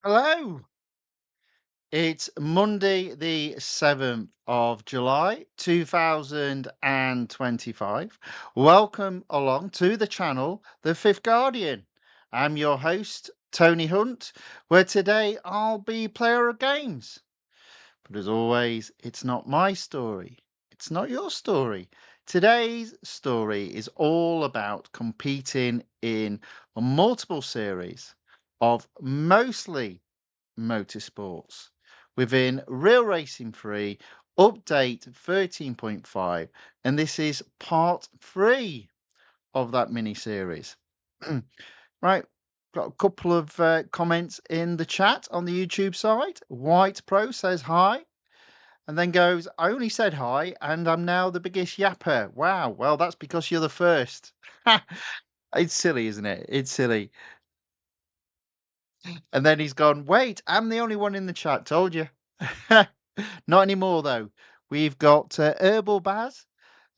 Hello. It's Monday, the 7th of July, 2025. Welcome along to the channel, The Fifth Guardian. I'm your host, Tony Hunt, where today I'll be player of games. But as always, it's not my story. It's not your story. Today's story is all about competing in a multiple series of mostly Motorsports within Real Racing 3 update 13.5, and this is part 3 of that mini series. Right, got a couple of comments in the chat on the YouTube side. White Pro says hi and then goes, I only said hi and I'm now the biggest yapper. Wow, well, that's because you're the first. It's silly, isn't it? It's silly. And then he's gone, wait, I'm the only one in the chat. Told you. Not anymore, though. We've got Herbal Baz.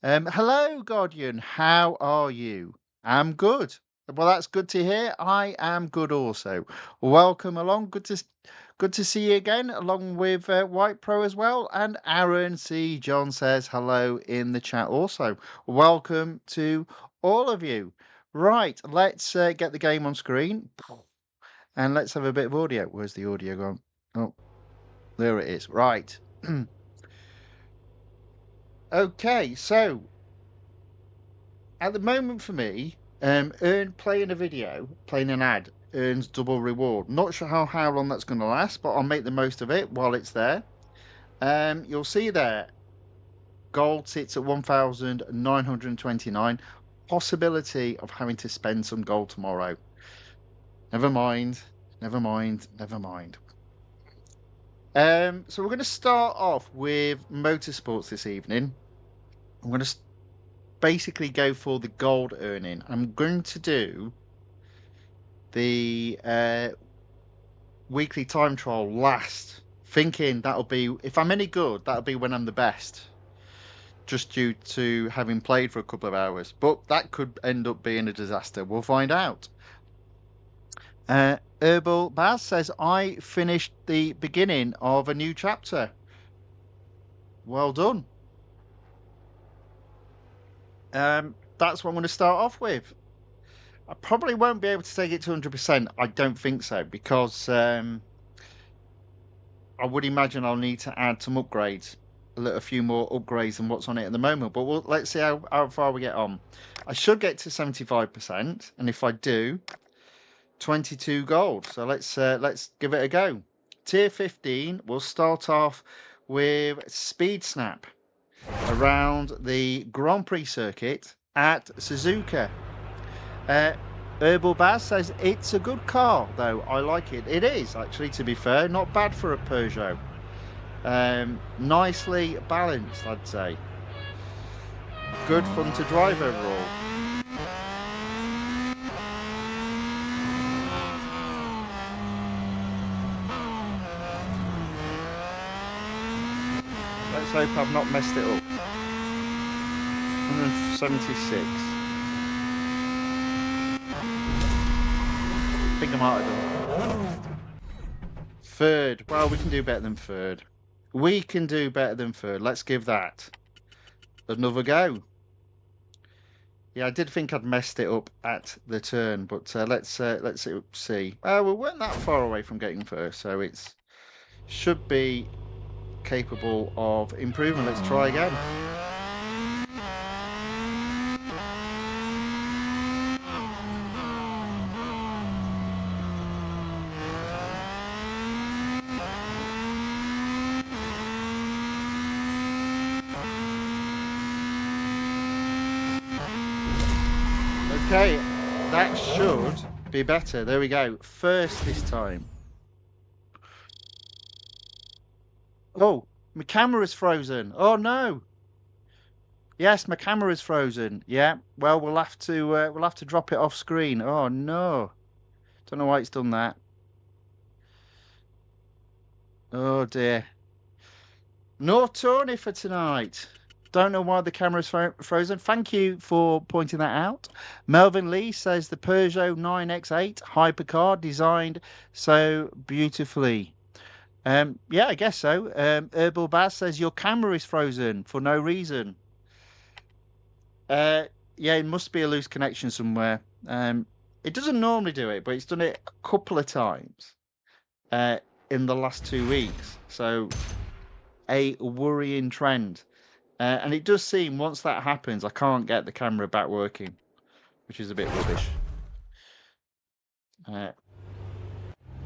Hello, Guardian. How are you? I'm good. Well, that's good to hear. I am good also. Welcome along. Good to see you again, along with White Pro as well. And Aaron C. John says hello in the chat also. Welcome to all of you. Right, let's get the game on screen. And let's have a bit of audio. Where's the audio gone? Oh, there it is. Right. Okay, so at the moment for me, playing a video, playing an ad earns double reward. Not sure how long that's going to last, but I'll make the most of it while it's there. You'll see there, gold sits at 1,929. Possibility of having to spend some gold tomorrow. Never mind. Never mind. Never mind. So we're going to start off with motorsports this evening. I'm going to basically go for the gold earning. I'm going to do the weekly time trial last, thinking that'll be, if I'm any good, that'll be when I'm the best, just due to having played for a couple of hours. But that could end up being a disaster. We'll find out. Herbal Baz says, I finished the beginning of a new chapter. Well done. That's what I'm going to start off with. I probably won't be able to take it to 100%. I don't think so, because I would imagine I'll need to add some upgrades, a few more upgrades than what's on it at the moment. But let's see how far we get on. I should get to 75%, and if I do, 22 gold. So let's give it a go. Tier 15. We'll start off with Speed Snap around the Grand Prix circuit at Suzuka. Herbal Baz says it's a good car, though. I like it. It is, actually, to be fair. Not bad for a Peugeot. Nicely balanced, I'd say. Good fun to drive overall. Let's hope I've not messed it up. 176. I think I might have done. Third. Well, we can do better than third. We can do better than third. Let's give that another go. Yeah, I did think I'd messed it up at the turn, but let's see. We weren't that far away from getting first, so it's should be capable of improvement. Let's try again. Okay, that should be better. There we go. First this time. Oh, my camera is frozen. Oh no. Yes, my camera is frozen. Yeah. Well, we'll have to drop it off screen. Oh no. Don't know why it's done that. Oh dear. No Tony for tonight. Don't know why the camera's frozen. Thank you for pointing that out. Melvin Lee says the Peugeot 9X8 hypercar designed so beautifully. Yeah, I guess so. Herbal Baz says your camera is frozen for no reason. Yeah, it must be a loose connection somewhere. It doesn't normally do it, but it's done it a couple of times in the last 2 weeks. So a worrying trend. And it does seem once that happens, I can't get the camera back working, which is a bit rubbish.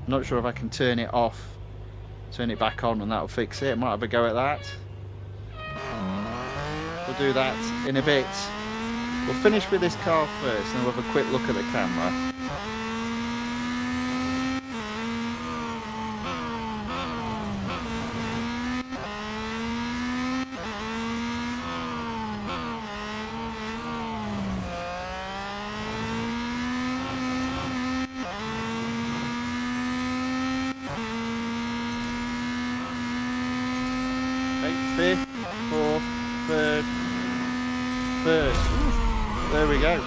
Not sure if I can turn it off, turn it back on, and that'll fix it. Might have a go at that. We'll do that in a bit. We'll finish with this car first, and we'll have a quick look at the camera. Fifth, fourth, third. There we go.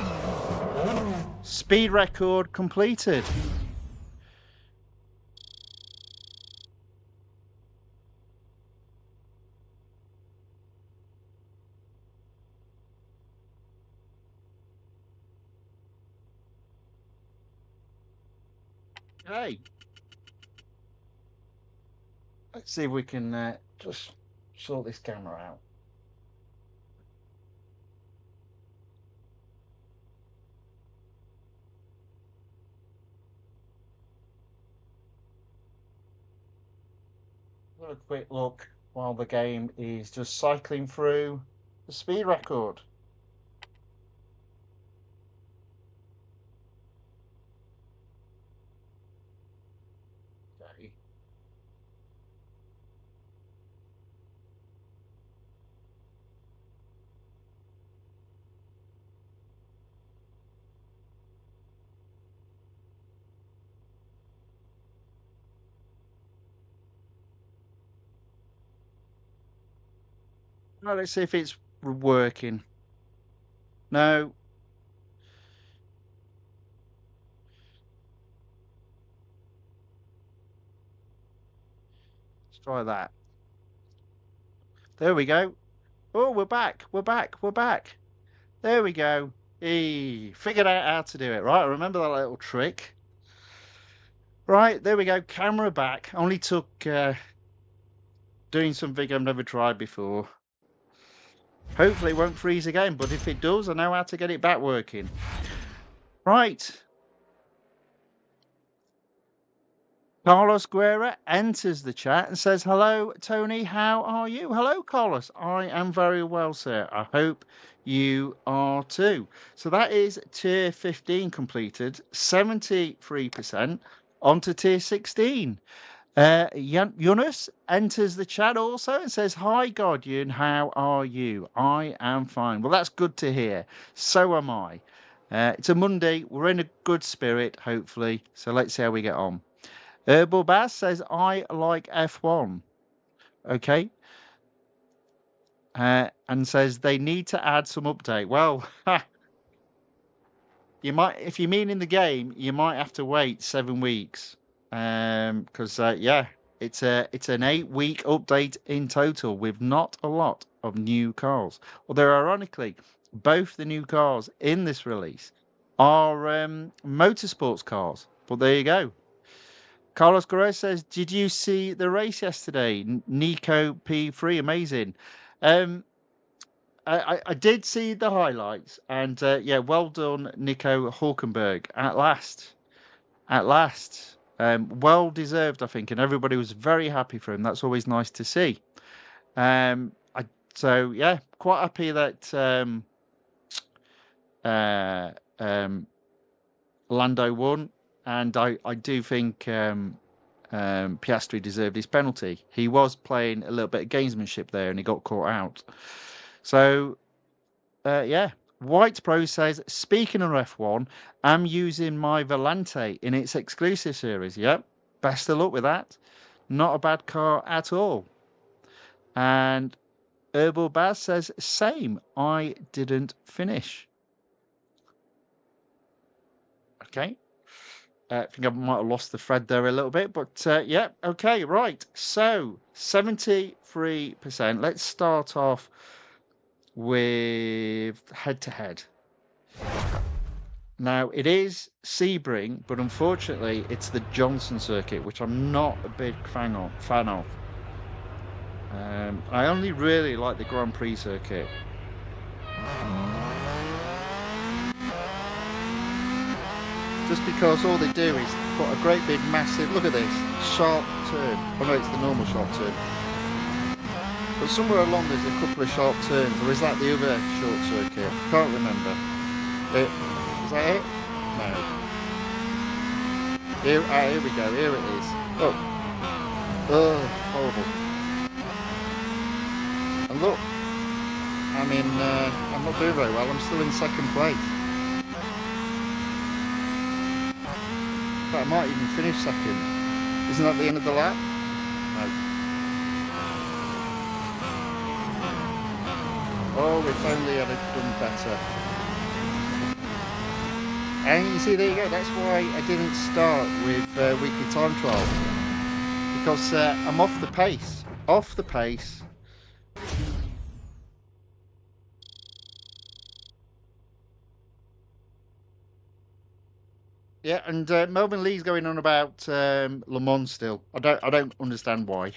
Speed record completed. Hey, let's see if we can just sort this camera out. Have a quick look while the game is just cycling through the speed record. Okay. Well, let's see if it's working. No. Let's try that. There we go. Oh, we're back. We're back. We're back. There we go. Figured out how to do it. Right, I remember that little trick. Right, there we go. Camera back. Only took doing something I've never tried before. Hopefully it won't freeze again, but if it does, I know how to get it back working. Right. Carlos Guerra enters the chat and says, hello, Tony, how are you? Hello, Carlos. I am very well, sir. I hope you are too. So that is tier 15 completed, 73% onto tier 16. Yunus enters the chat also and says, hi, Guardian, how are you? I am fine. Well, that's good to hear. So am I. It's a Monday. We're in a good spirit, hopefully. So let's see how we get on. Herbal Bass says, I like F1. Okay. And says they need to add some update. Well, you might, if you mean in the game, you might have to wait 7 weeks. Because yeah, it's an 8-week update in total with not a lot of new cars. Although ironically, both the new cars in this release are motorsports cars. But there you go. Carlos Guerrero says, did you see the race yesterday? Nico P3, amazing. I did see the highlights, and yeah, well done, Nico Hulkenberg. At last. Well deserved, I think, and everybody was very happy for him. That's always nice to see. So yeah, quite happy that Lando won, and I do think Piastri deserved his penalty. He was playing a little bit of gamesmanship there, and he got caught out. So yeah. White Pro says, speaking of F1, I'm using my Volante in its exclusive series. Yep. Best of luck with that. Not a bad car at all. And Herbal Baz says, same. I didn't finish. Okay. I think I might have lost the thread there a little bit, but yeah, okay, right. So 73%. Let's start off with head-to-head. Now, it is Sebring, but unfortunately, it's the Johnson circuit, which I'm not a big fan of. I only really like the Grand Prix circuit. Just because all they do is put a great big massive, look at this, sharp turn. Oh no, it's the normal sharp turn. But somewhere along there's a couple of sharp turns, or is that the other short circuit? Can't remember. Is that it? No. Here we go, here it is. Look. Oh, horrible. And look, I mean, I'm not doing very well, I'm still in second place. But I might even finish second. Isn't that the end of the lap? No. Oh, if only I'd have done better. And you see, there you go. That's why I didn't start with weekly time trial. Because I'm off the pace. Off the pace. Yeah, and Melvin Lee's going on about Le Mans still. I don't understand why.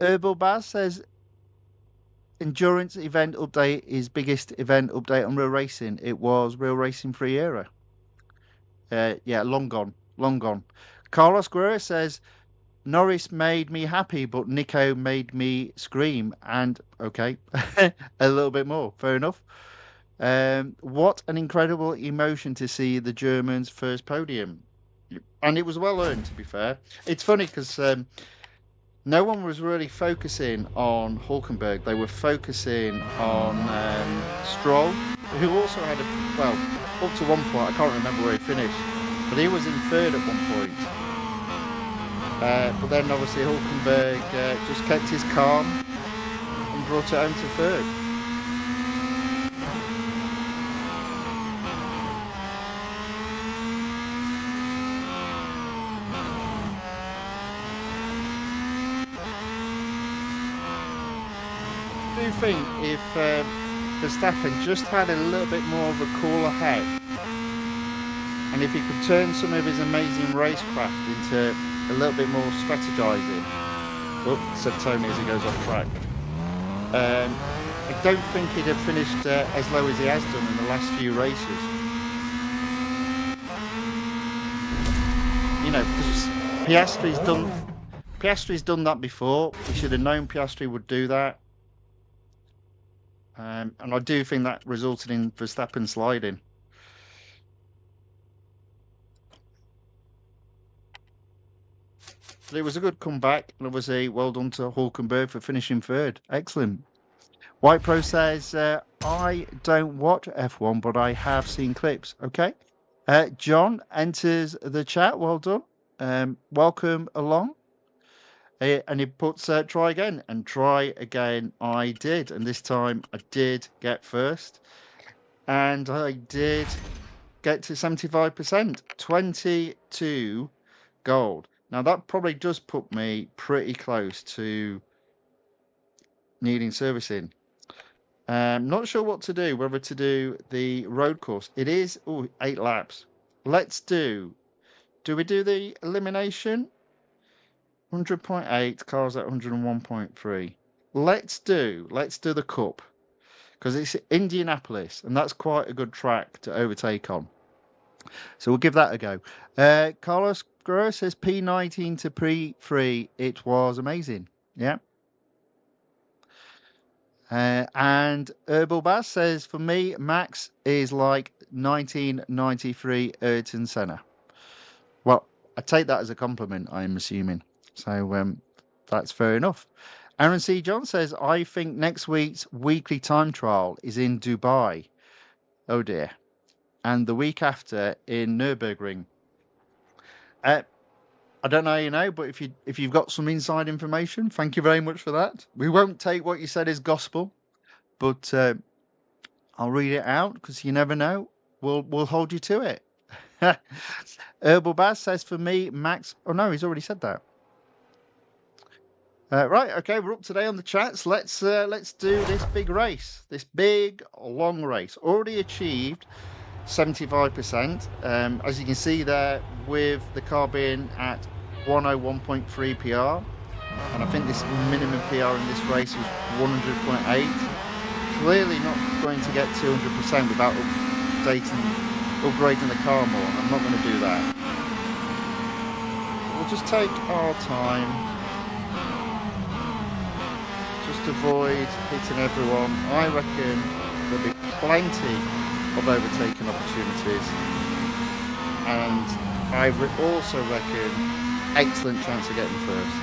Herbal Baz says endurance event update is biggest event update on real racing. It was real racing free era. Yeah, long gone, long gone. Carlos Guerrero says Norris made me happy, but Nico made me scream. And okay, a little bit more. Fair enough. What an incredible emotion to see the Germans' first podium. And it was well earned, to be fair. It's funny because no one was really focusing on Hulkenberg. They were focusing on Stroll, who also had well, up to one point, I can't remember where he finished, but he was in third at one point. But then obviously Hulkenberg just kept his calm and brought it home to third. I do think if Verstappen just had a little bit more of a cooler head, and if he could turn some of his amazing racecraft into a little bit more strategizing. Oh, said Tony as he goes off track. I don't think he'd have finished as low as he has done in the last few races. You know, because Piastri's done that before. He should have known Piastri would do that. And I do think that resulted in Verstappen sliding. But it was a good comeback, and obviously well done to Hulkenberg for finishing third. Excellent. White Pro says, I don't watch F1, but I have seen clips. Okay. John enters the chat. Well done. Welcome along. And he puts try again, and try again I did. And this time I did get first. And I did get to 75%, 22 gold. Now that probably does put me pretty close to needing servicing. Not sure what to do, whether to do the road course. It is 8 laps. Let's do we do the elimination? 100.8, cars at 101.3. Let's do the cup, because it's Indianapolis, and that's quite a good track to overtake on. So we'll give that a go. Carlos Guerrero says P19 to P3. It was amazing. Yeah. And Herbal Bass says, for me, Max is like 1993 Ayrton Senna. Well, I take that as a compliment, I'm assuming. So that's fair enough. Aaron C. John says, I think next week's weekly time trial is in Dubai. Oh dear. And the week after in Nürburgring. I don't know how you know, but if you've got some inside information, thank you very much for that. We won't take what you said as gospel, but I'll read it out because you never know. We'll hold you to it. Herbal Baz says for me, Max. Oh no, he's already said that. Right, okay, we're up today on the chats. Let's do this big race, this big long race. Already achieved 75%. As you can see there, with the car being at 101.3 PR, and I think this minimum PR in this race was 100.8. Clearly not going to get 200% without upgrading the car more. I'm not going to do that. We'll just take our time. Just avoid hitting everyone. I reckon there'll be plenty of overtaking opportunities, and I also reckon excellent chance of getting first.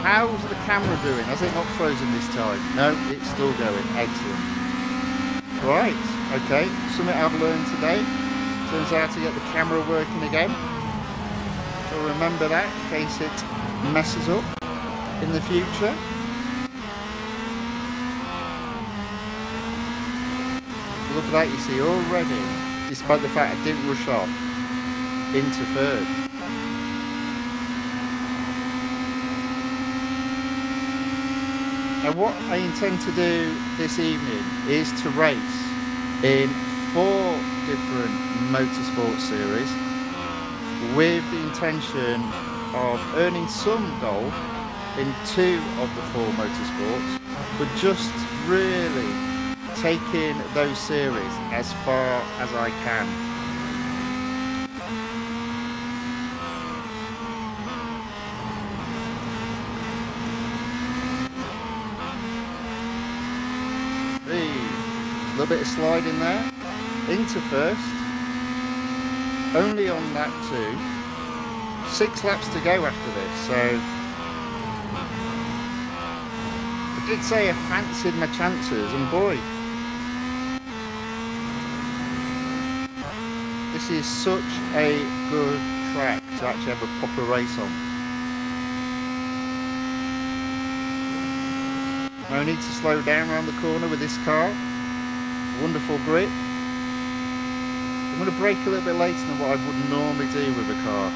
How's the camera doing? Has it not frozen this time? No, it's still going. Excellent. Right, okay, something I've learned today. Turns out to get the camera working again. So remember that in case it messes up in the future. Look at that, you see already, despite the fact I didn't rush off, into third. Now what I intend to do this evening is to race in 4 different motorsport series with the intention of earning some gold in 2 of the 4 motorsports, but just really taking those series as far as I can. A little bit of sliding there, into first, only on lap 2, 6 laps to go after this, so I did say I fancied my chances, and boy, this is such a good track to actually have a proper race on. No need to slow down around the corner with this car. Wonderful grip. I'm going to brake a little bit later than what I would normally do with a car.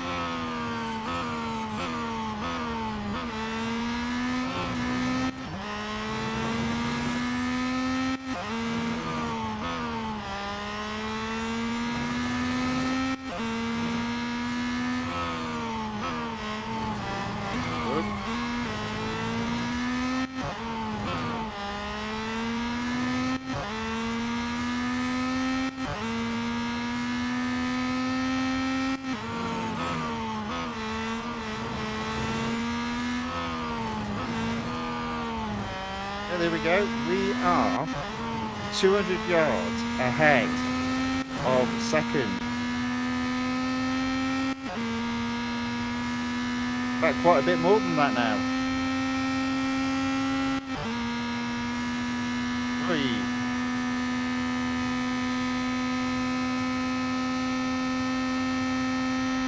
There we go, we are 200 yards ahead of second. In fact, quite a bit more than that now. 3.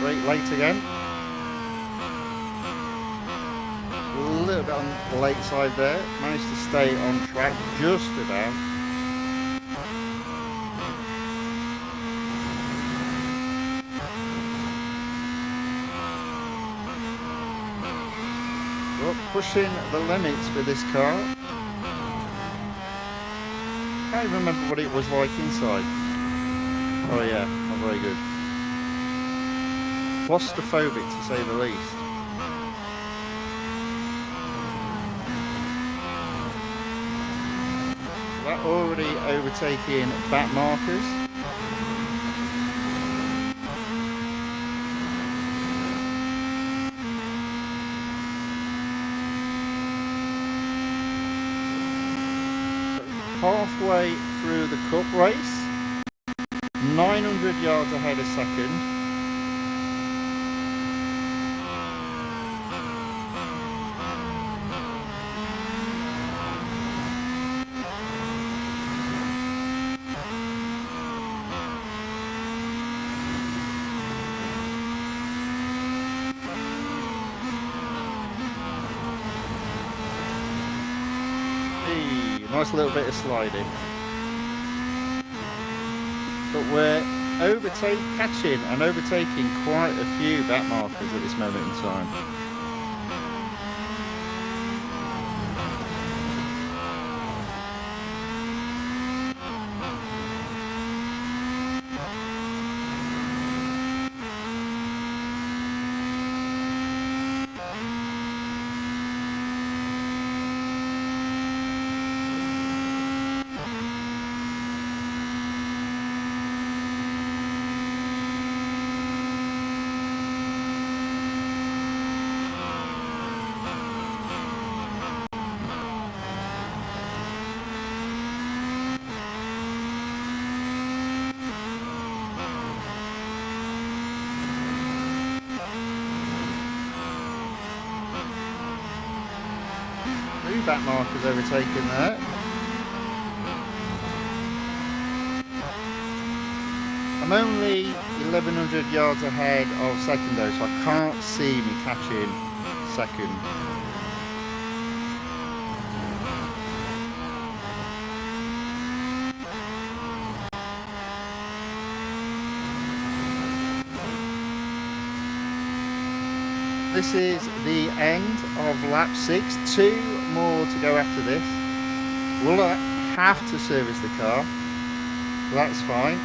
Brake late again. A little bit on the late side there, managed to stay on track just about. Well, pushing the limits with this car. I can't remember what it was like inside. Oh yeah, not very good. Claustrophobic to say the least. That already overtaking back markers. Halfway through the cup race, 900 yards ahead of second. Nice little bit of sliding. But we're catching and overtaking quite a few back markers at this moment in time. Back markers overtaken there. I'm only 1100 yards ahead of second though, so I can't see me catching second. This is the end of lap 6. 2 more to go after this. Will I have to service the car? That's fine.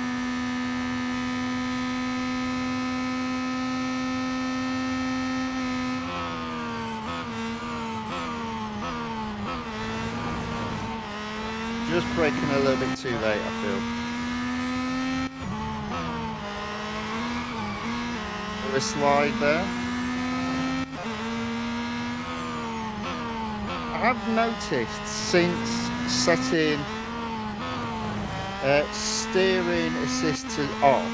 Just braking a little bit too late, I feel. A slide there. I have noticed since setting steering assist to off,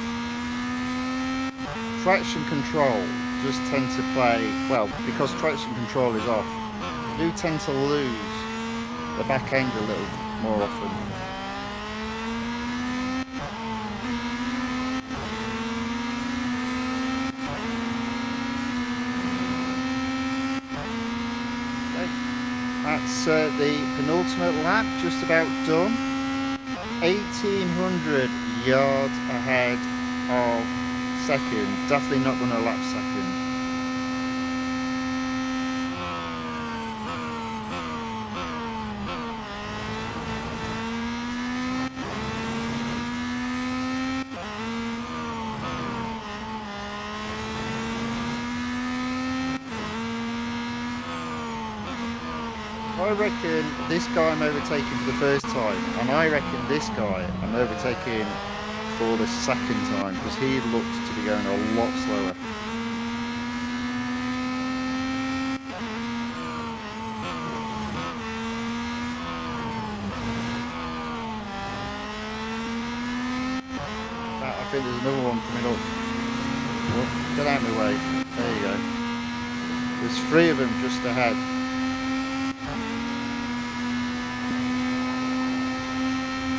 traction control just tend to play, well, because traction control is off, I do tend to lose the back end a little more often. That's the penultimate lap, just about done. 1800 yards ahead of second. Definitely not going to lap second. I reckon this guy I'm overtaking for the first time, and I reckon this guy I'm overtaking for the second time, because he looked to be going a lot slower. I think there's another one coming up. Oh, get out of my way. There you go. There's 3 of them just ahead.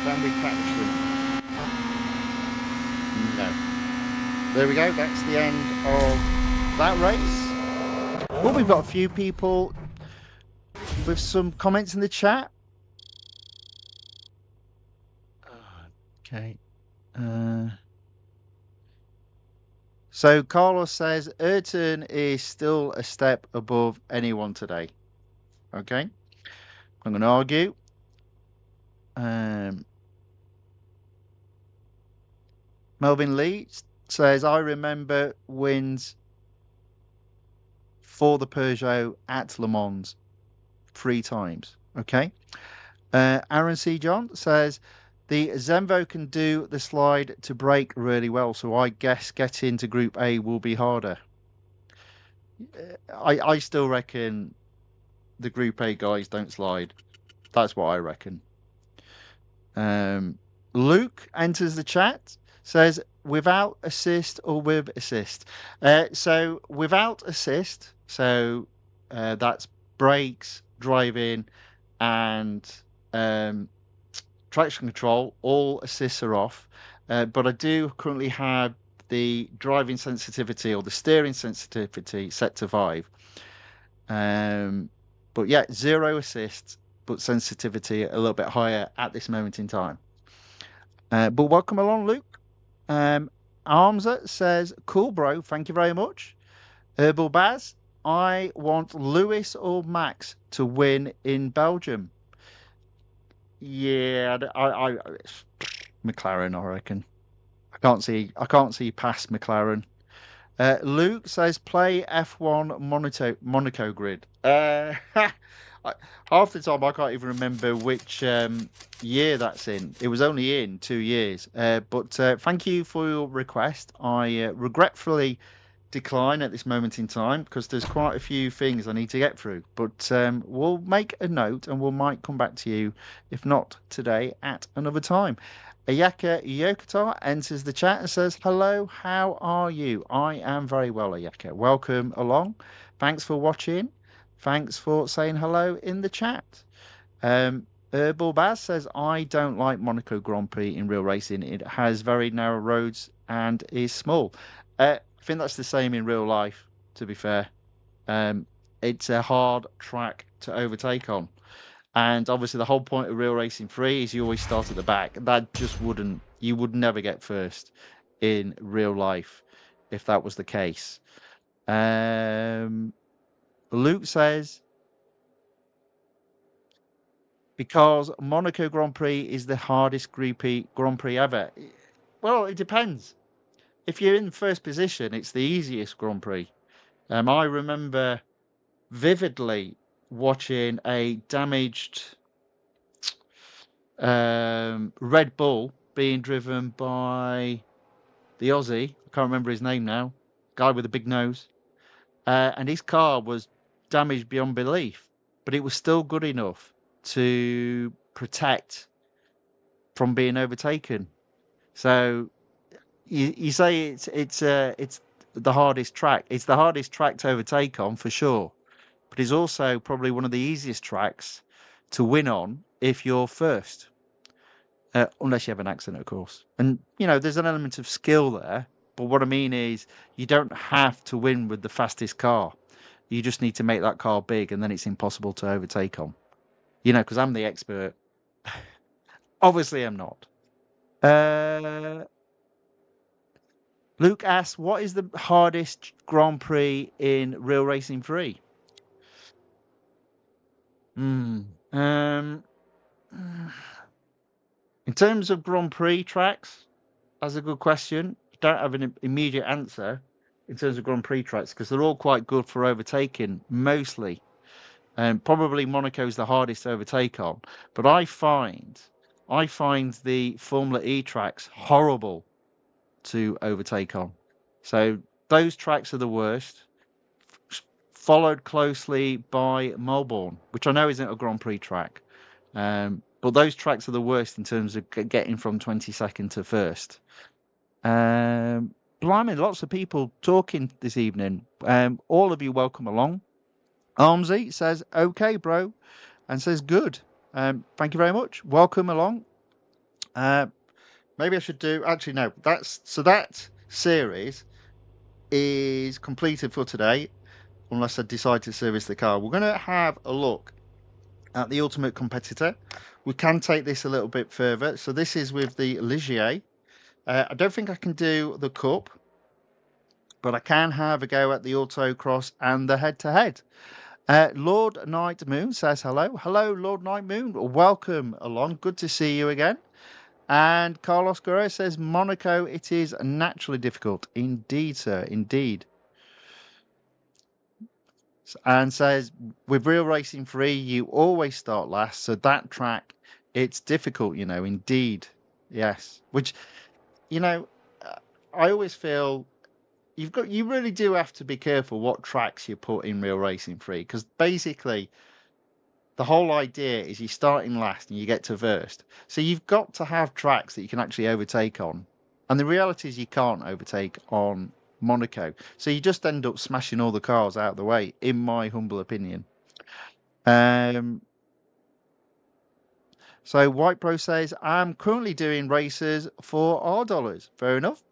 Can we catch them? No. There we go, that's the end of that race. Well, we've got a few people with some comments in the chat. Okay. So Carlos says Ayrton is still a step above anyone today. Okay. I'm going to argue. Melvin Lee says, I remember wins for the Peugeot at Le Mans 3 times. Okay. Aaron C. John says, the Zenvo can do the slide to brake really well, so I guess getting to Group A will be harder. I still reckon the Group A guys don't slide. That's what I reckon. Luke enters the chat, says without assist or with assist. So without assist, so that's brakes, driving, and traction control. All assists are off, but I do currently have the driving sensitivity or the steering sensitivity set to 5. But yeah, 0 assists but sensitivity a little bit higher at this moment in time. But welcome along, Luke. Armsa says, cool, bro. Thank you very much. Herbal Baz, I want Lewis or Max to win in Belgium. Yeah, McLaren, I reckon. I can't see past McLaren. Luke says play F1 Monaco grid. Half the time I can't even remember which year that's in. It was only in 2 years. But thank you for your request. I regretfully decline at this moment in time because there's quite a few things I need to get through. But we'll make a note and we might come back to you, if not today, at another time. Ayaka Yokota enters the chat and says, hello, how are you? I am very well, Ayaka. Welcome along. Thanks for watching. Thanks for saying hello in the chat. Herbal Baz says, I don't like Monaco Grand Prix in real racing. It has very narrow roads and is small. I think that's the same in real life, to be fair. It's a hard track to overtake on. And obviously the whole point of Real Racing 3 is you always start at the back. That just you would never get first in real life if that was the case. Luke says, because Monaco Grand Prix is the hardest Grand Prix ever. Well, it depends. If you're in first position, it's the easiest Grand Prix. I remember vividly watching a damaged Red Bull being driven by the Aussie. I can't remember his name now. Guy with a big nose. And his car was damaged beyond belief, but it was still good enough to protect from being overtaken. So you say it's the hardest track. It's the hardest track to overtake on for sure, but it's also probably one of the easiest tracks to win on if you're first. Unless you have an accident, of course. And, there's an element of skill there. But what I mean is you don't have to win with the fastest car. You just need to make that car big, and then it's impossible to overtake on. Because I'm the expert. Obviously, I'm not. Luke asks, what is the hardest Grand Prix in Real Racing 3? In terms of Grand Prix tracks, that's a good question. Don't have an immediate answer in terms of Grand Prix tracks because they're all quite good for overtaking, mostly. Probably Monaco's the hardest to overtake on, but I find the Formula E tracks horrible to overtake on. So those tracks are the worst, followed closely by Melbourne, which I know isn't a Grand Prix track. But those tracks are the worst in terms of getting from 22nd to first. Blimey, lots of people talking this evening. All of you welcome along. Armsy says, okay, bro, and says, good. Thank you very much. Welcome along. Maybe I should do, actually, no, that series is completed for today, unless I decide to service the car. We're going to have a look at the Ultimate Competitor. We can take this a little bit further. So this is with the Ligier. I don't think I can do the Cup, but I can have a go at the Autocross and the head-to-head. Lord Night Moon says hello. Hello, Lord Night Moon. Welcome along. Good to see you again. And Carlos Guerrero says, Monaco, it is naturally difficult. Indeed, sir. Indeed. And says, with Real Racing 3, you always start last. So that track, it's difficult, indeed. Yes. Which, I always feel you really do have to be careful what tracks you put in Real Racing 3. Because basically, the whole idea is you start in last and you get to first. So you've got to have tracks that you can actually overtake on. And the reality is you can't overtake on Monaco. So you just end up smashing all the cars out of the way, in my humble opinion. So White Bro says, I'm currently doing races for $R. Fair enough.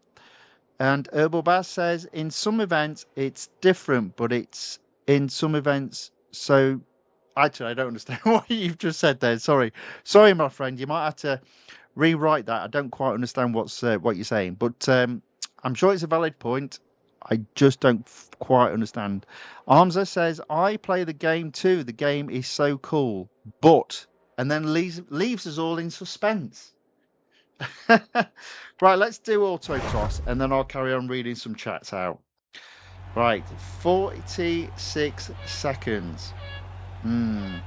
And Herbal Bass says, in some events, it's different, but it's in some events, so Actually, I don't understand what you've just said there. Sorry. Sorry, my friend. You might have to rewrite that. I don't quite understand what you're saying, but I'm sure it's a valid point. I just don't quite understand. Armza says, I play the game too. The game is so cool, but, and then leaves us all in suspense. Right, let's do autocross, and then I'll carry on reading some chats out. Right, 46 seconds. Now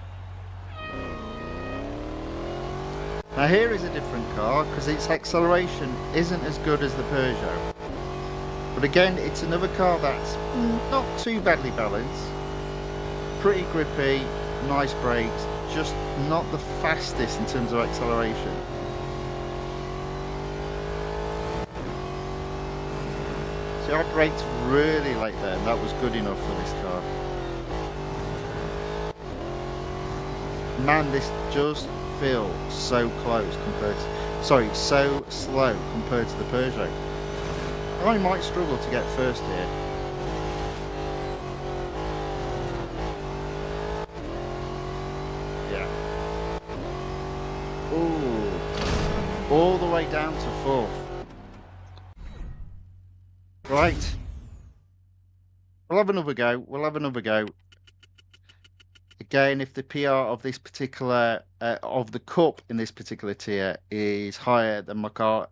here is a different car because its acceleration isn't as good as the Peugeot. But again, it's another car that's not too badly balanced. Pretty grippy, nice brakes, just not the fastest in terms of acceleration. See, I braked really late there, and that was good enough for this car. Man, this just feels so close compared to, sorry, so slow compared to the Peugeot. I might struggle to get first here. Yeah. Ooh. All the way down to fourth. Right. We'll have another go. We'll have another go. Again, if the PR of this particular, of the cup in this particular tier is higher than my car,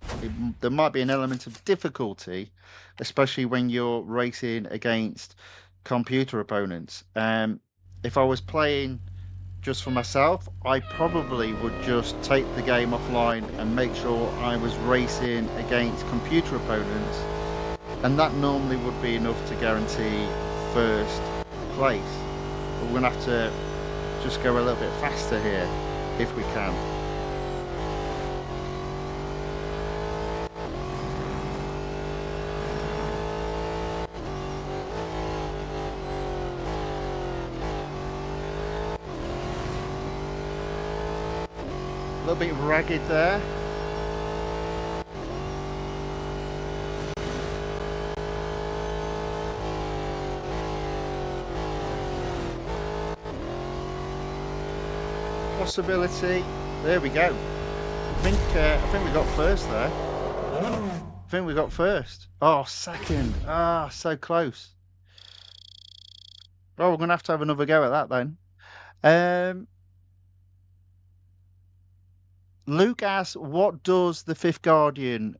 there might be an element of difficulty, especially when you're racing against computer opponents. If I was playing just for myself, I probably would just take the game offline and make sure I was racing against computer opponents, and that normally would be enough to guarantee first place. But we're going to have to just go a little bit faster here if we can. A little bit ragged there. Possibility. There we go. I think we got first there. I think we got first. Oh, second. Ah, so close. Oh, we're gonna have to have another go at that then. Luke asks, what does the Fifth Guardian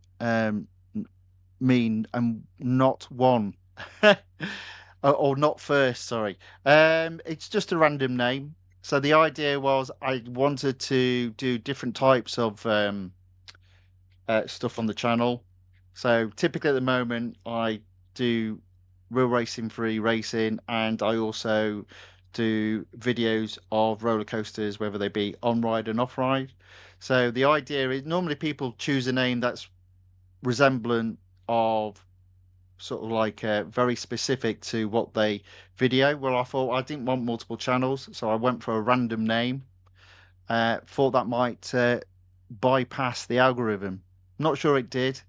mean and not one? Or not first, sorry. It's just a random name. So the idea was I wanted to do different types of stuff on the channel. So typically at the moment I do real racing, free racing, and I also do videos of roller coasters, whether they be on ride and off ride. So the idea is normally people choose a name that's resemblant of sort of like very specific to what they video. Well, I thought I didn't want multiple channels, so I went for a random name. Thought that might bypass the algorithm. Not sure it did,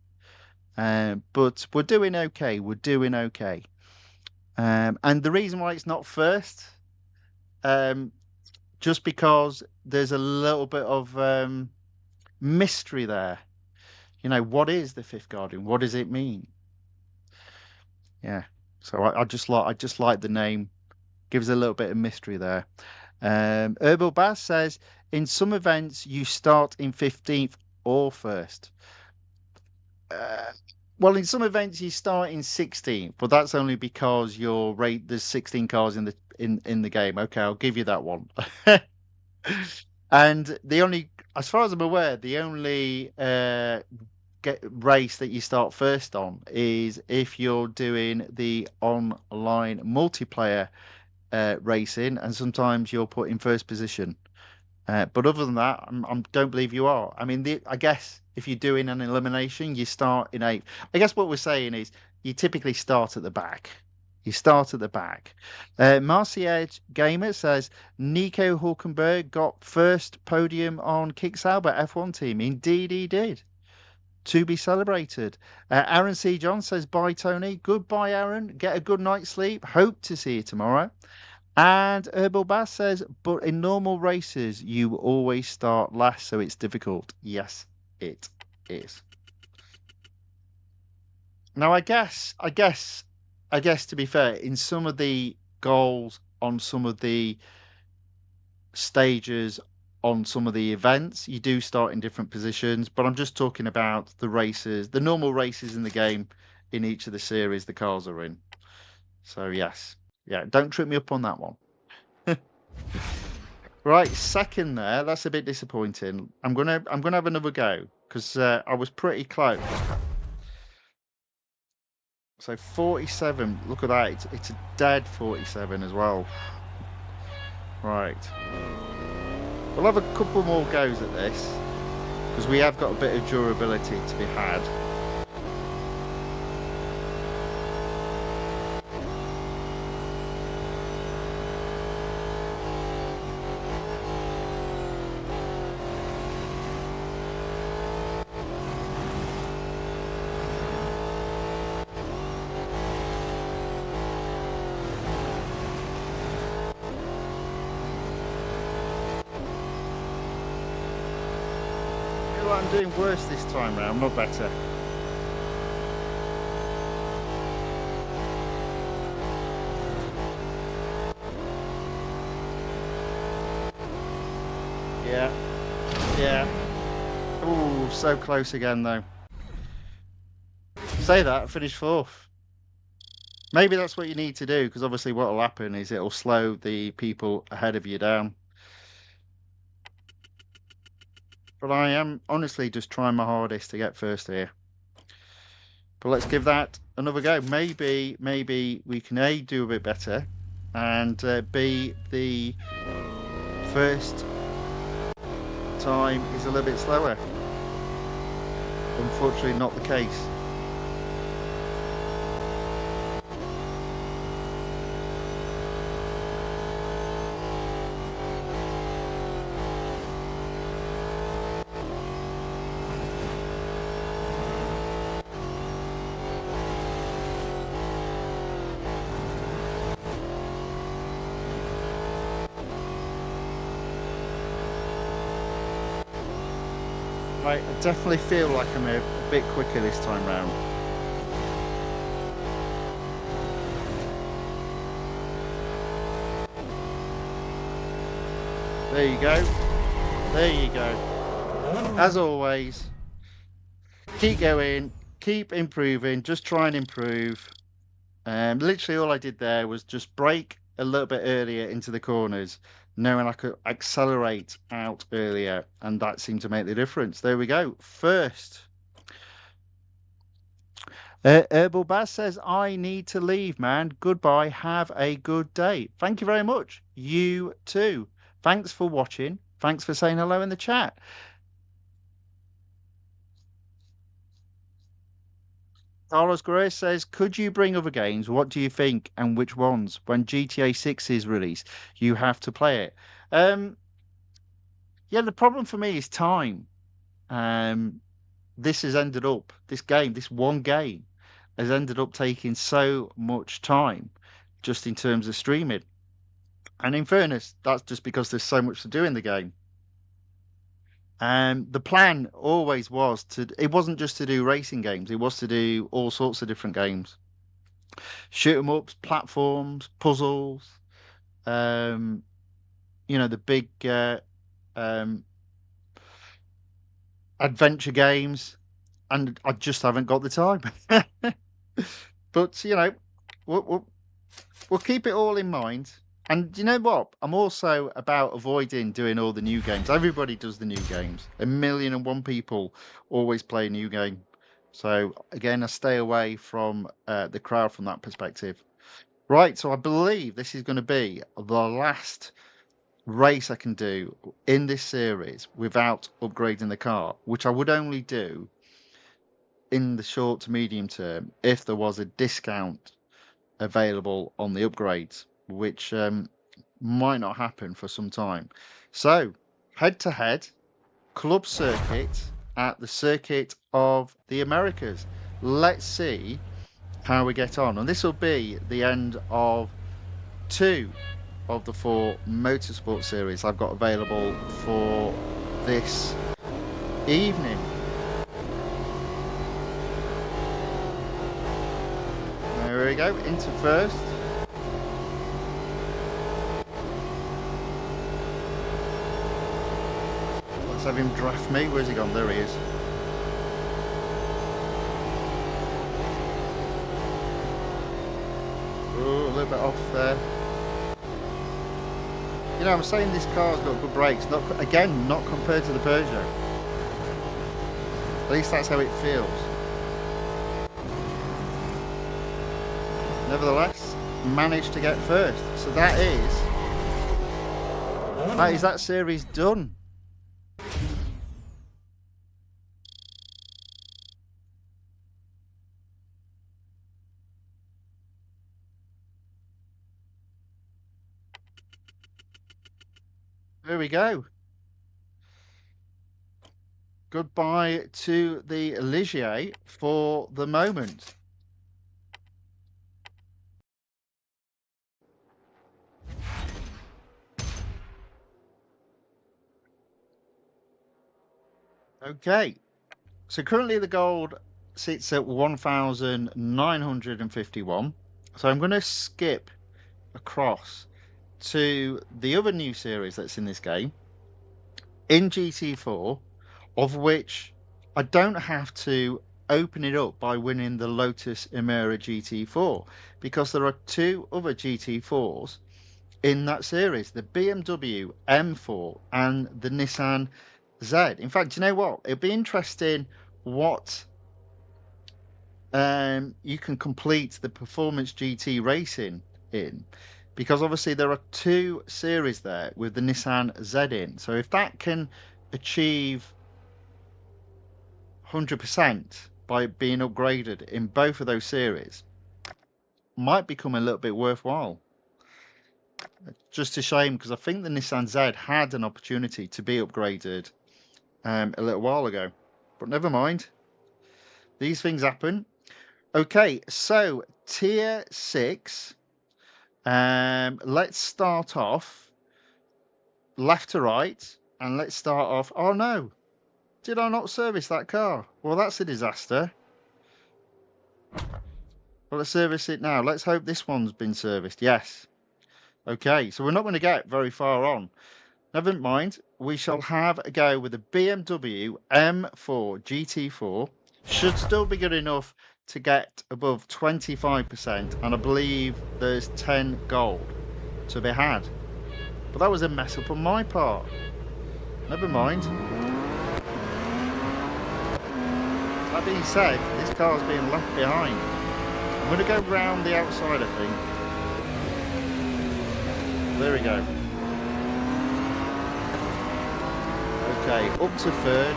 but we're doing okay. We're doing okay. And the reason why it's not first, just because there's a little bit of mystery there. You know, what is the Fifth Guardian? What does it mean? Yeah. So I just like the name. Gives a little bit of mystery there. Herbal Bass says, in some events you start in 15th or first. Well, in some events you start in 16th, but that's only because there's 16 cars in the game. Okay, I'll give you that one. And as far as I'm aware, the only race that you start first on is if you're doing the online multiplayer racing, and sometimes you're put in first position. But other than that, I don't believe you are. I mean, I guess if you're doing an elimination, you start in 8th. I guess what we're saying is you typically start at the back. You start at the back. Marcia Gamer says Nico Hulkenberg got first podium on Kicksauber F1 team. Indeed, he did. To be celebrated. Aaron C. John says, bye, Tony. Goodbye, Aaron. Get a good night's sleep. Hope to see you tomorrow. And Herbal Bass says, but in normal races, you always start last, so it's difficult. Yes, it is. Now, I guess to be fair, in some of the goals on some of the stages on some of the events, you do start in different positions, but I'm just talking about the races, the normal races in the game in each of the series the cars are in. So yes. Yeah, don't trip me up on that one. Right, second there. That's a bit disappointing. I'm gonna have another go because I was pretty close. So 47. Look at that. It's a dead 47 as well. Right. We'll have a couple more goes at this because we have got a bit of durability to be had. I'm doing worse this time round, not better. Yeah. Yeah. Oh, so close again though. Say that, finish fourth. Maybe that's what you need to do, because obviously what will happen is it'll slow the people ahead of you down. But I am honestly just trying my hardest to get first here. But let's give that another go. Maybe we can A, do a bit better, and B, the first time is a little bit slower. Unfortunately, not the case. I definitely feel like I'm a bit quicker this time round. There you go. There you go. As always, keep going, keep improving, just try and improve. Literally all I did there was just brake a little bit earlier into the corners, knowing I could accelerate out earlier, and that seemed to make the difference. There we go. First. Herbal Bass says, I need to leave, man. Goodbye. Have a good day. Thank you very much. You too. Thanks for watching. Thanks for saying hello in the chat. Carlos Grace says, could you bring other games? What do you think and which ones? When GTA 6 is released, you have to play it. Yeah, the problem for me is time. This has ended up, this one game, has ended up taking so much time just in terms of streaming. And in fairness, that's just because there's so much to do in the game. The plan always was it wasn't just to do racing games, it was to do all sorts of different games. Shoot 'em ups, platforms, puzzles, the big adventure games, and I just haven't got the time. But we'll keep it all in mind. And you know what? I'm also about avoiding doing all the new games. Everybody does the new games. 1,000,001 people always play a new game. So again, I stay away from the crowd from that perspective. Right, so I believe this is going to be the last race I can do in this series without upgrading the car, which I would only do in the short to medium term if there was a discount available on the upgrades, which might not happen for some time. So, head to head, club circuit at the Circuit of the Americas. Let's see how we get on. And this will be the end of 2 of the 4 Motorsport series I've got available for this evening. There we go, into first. Let's have him draft me. Where's he gone? There he is. Oh, a little bit off there. You know, I'm saying this car's got good brakes. Not compared to the Peugeot. At least that's how it feels. Nevertheless, managed to get first. So that is that series done. There we go. Goodbye to the Ligier for the moment. Okay, so currently the gold sits at 1,951. So I'm going to skip across to the other new series that's in this game, in GT4, of which I don't have to open it up by winning the Lotus Emira GT4, because there are 2 other GT4s in that series, the BMW M4 and the Nissan Z. In fact, you know what? It'd be interesting what you can complete the Performance GT racing in, because obviously there are 2 series there with the Nissan Z in. So if that can achieve 100% by being upgraded in both of those series, might become a little bit worthwhile. Just a shame, because I think the Nissan Z had an opportunity to be upgraded a little while ago, but never mind. These things happen. Okay, so tier 6. Let's start off left to right, and let's start off. Oh no, did I not service that car? Well, that's a disaster. Well, let's service it now. Let's hope this one's been serviced. Yes. Okay, so we're not going to get very far on. Never mind. We shall have a go with the BMW M4 GT4. Should still be good enough to get above 25%, and I believe there's 10 gold to be had. But that was a mess up on my part. Never mind. That being said, this car's being left behind. I'm going to go round the outside, I think. There we go. Okay, up to third.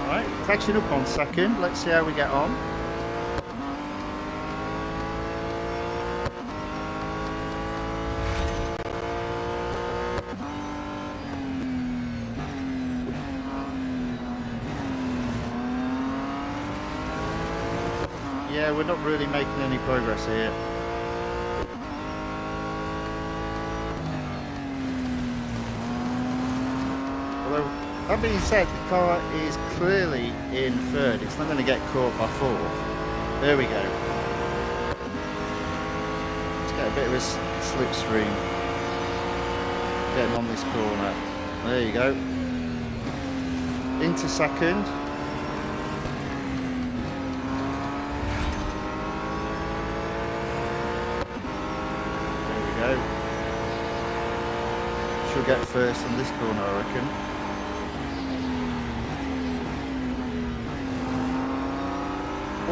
Right, catching up on second. Let's see how we get on. Yeah, we're not really making any progress here. Although, that being said, the car is clearly in third. It's not going to get caught by fourth. There we go. Let's get a bit of a slipstream. Getting on this corner. There you go. Into second. She'll get first in this corner, I reckon.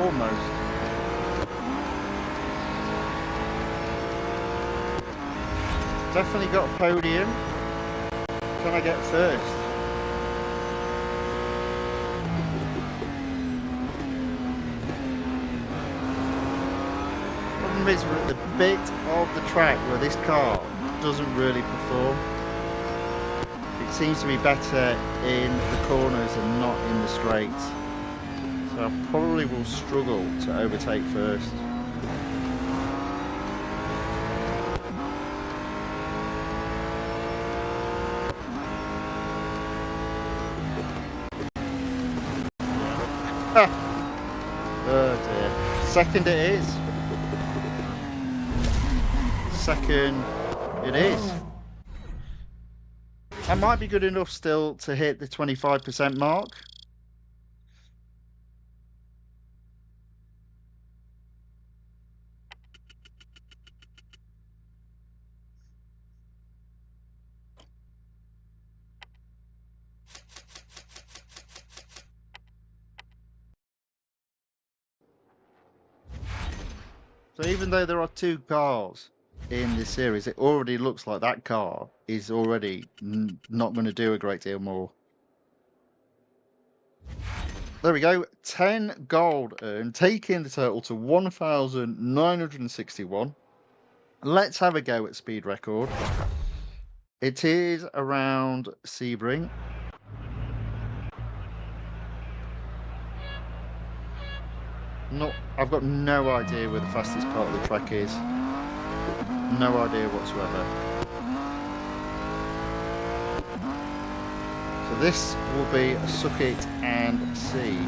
Almost. Definitely got a podium. Can I get first? Problem is, we're at the bit of the track where this car doesn't really perform. It seems to be better in the corners and not in the straights. So I probably will struggle to overtake first. Oh dear. Second it is. Second it is. That might be good enough still to hit the 25% mark. So even though there are two cars in this series, it already looks like that car is already not going to do a great deal more. There we go, 10 gold earned, taking the total to 1,961. Let's have a go at speed record. It is around Sebring. I've got no idea where the fastest part of the track is. No idea whatsoever. So this will be a suck it and see.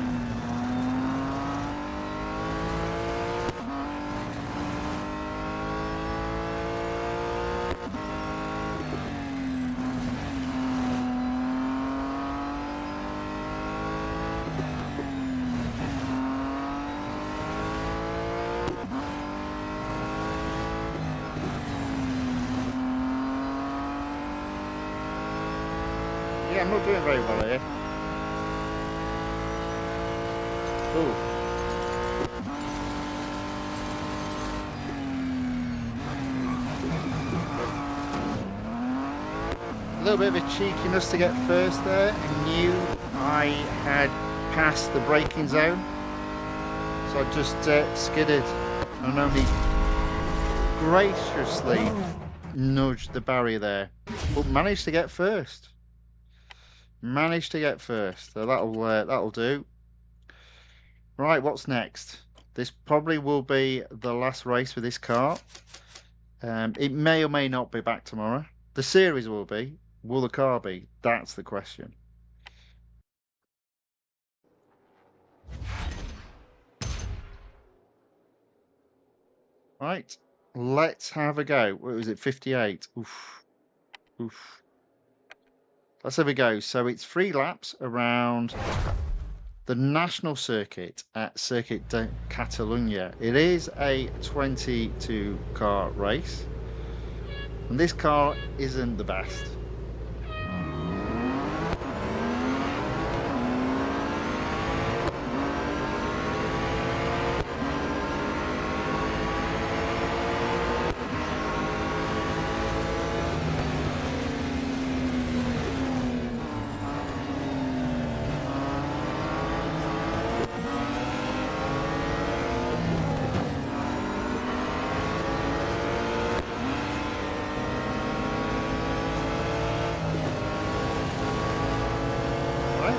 Yeah, I'm not doing very well here. Ooh. A little bit of a cheekiness to get first there. I knew I had passed the braking zone, so I just skidded and only graciously nudged the barrier there, but managed to get first. Managed to get first, so that'll do. Right, what's next? This probably will be the last race with this car. It may or may not be back tomorrow. The series will be. Will the car be? That's the question. Right, let's have a go. What was it? 58. Oof. Oof. Let's have a go. So it's 3 laps around the national circuit at Circuit de Catalunya. It is a 22 car race, and this car isn't the best.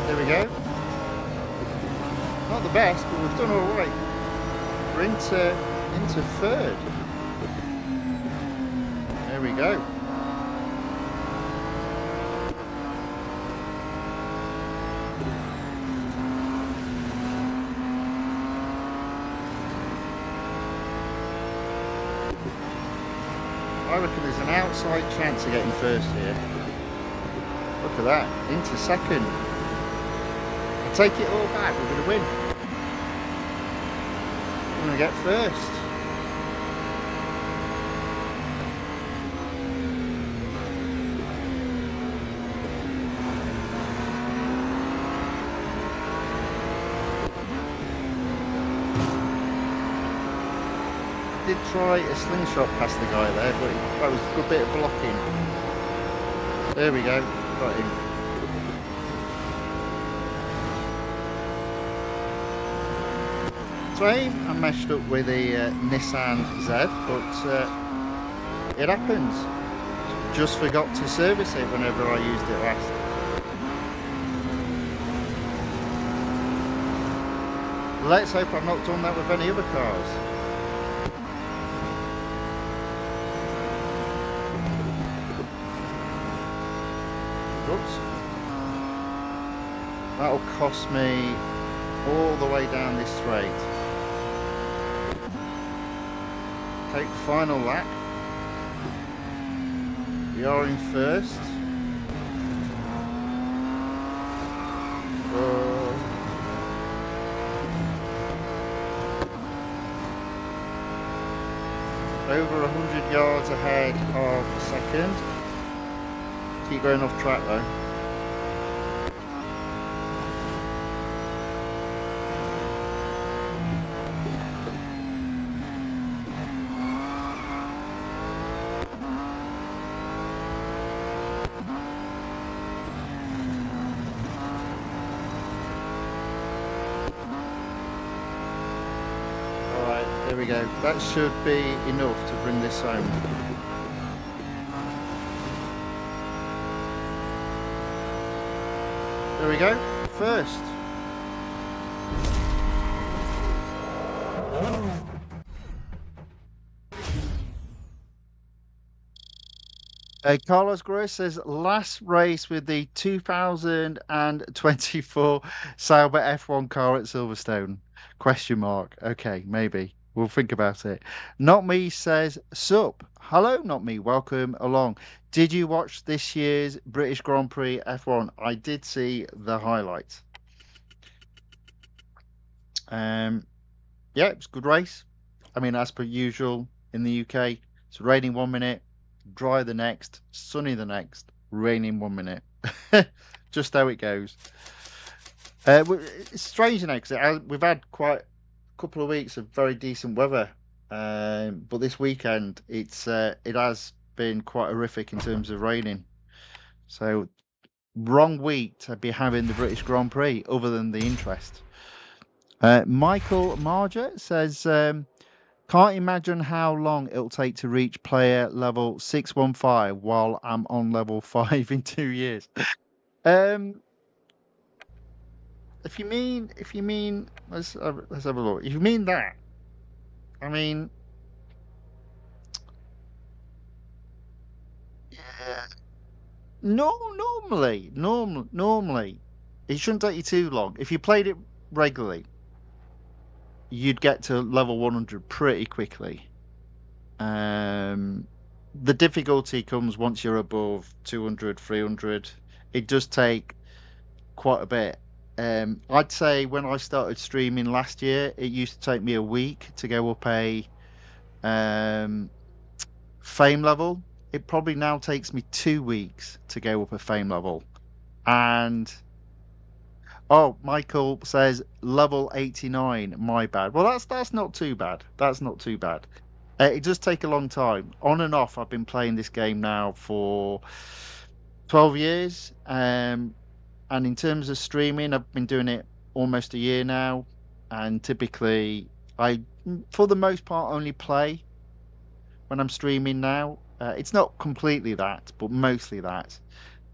There we go. Not the best, but we've done all right. We're into third. There we go. I reckon there's an outside chance of getting first here. Look at that, into second. Take it all back, we're going to win. We're going to get first. I did try a slingshot past the guy there, but that was a good bit of blocking. There we go, got him. I meshed up with the Nissan Z, but it happens. just forgot to service it whenever I used it last. Let's hope I've not done that with any other cars. Oops. That'll cost me all the way down this straight. Okay, final lap. We are in first. Over 100 yards ahead of second. Keep going off track though. There we go. That should be enough to bring this home. There we go. First. Carlos Gross says last race with the 2024 Sauber F1 car at Silverstone. Question mark. Okay, maybe. We'll think about it. Not Me says, sup. Hello, Not Me. Welcome along. Did you watch this year's British Grand Prix F1? I did see the highlights. Yeah, it was a good race. I mean, as per usual in the UK, it's raining 1 minute, dry the next, sunny the next, raining 1 minute. Just how it goes. It's strange now because we've had quite couple of weeks of very decent weather, but this weekend it has been quite horrific in terms of raining. So wrong week to be having the British Grand Prix other than the interest. Michael Marger says can't imagine how long it'll take to reach player level 615 while I'm on level 5 in 2 years. If you mean, let's have a look. If you mean that, I mean, yeah. Normally, it shouldn't take you too long. If you played it regularly, you'd get to level 100 pretty quickly. The difficulty comes once you're above 200, 300. It does take quite a bit. I'd say when I started streaming last year, it used to take me a week to go up a fame level. It probably now takes me 2 weeks to go up a fame level. And Michael says level 89. My bad. Well, that's not too bad. That's not too bad. It does take a long time. On and off, I've been playing this game now for 12 years. And in terms of streaming, I've been doing it almost a year now. And typically, I, for the most part, only play when I'm streaming now. It's not completely that, but mostly that.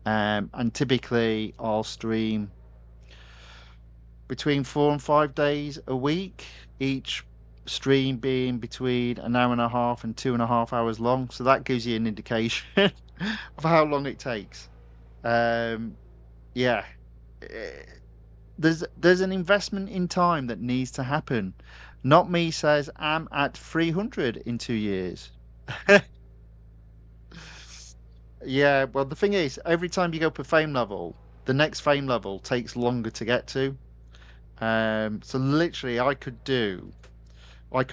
And typically, I'll stream between 4 and 5 days a week, each stream being between an hour and a half and 2.5 hours long. So that gives you an indication of how long it takes. Yeah, there's an investment in time that needs to happen. Not Me says I'm at 300 in 2 years. Yeah, well, the thing is, every time you go up a fame level, the next fame level takes longer to get to. So literally, I could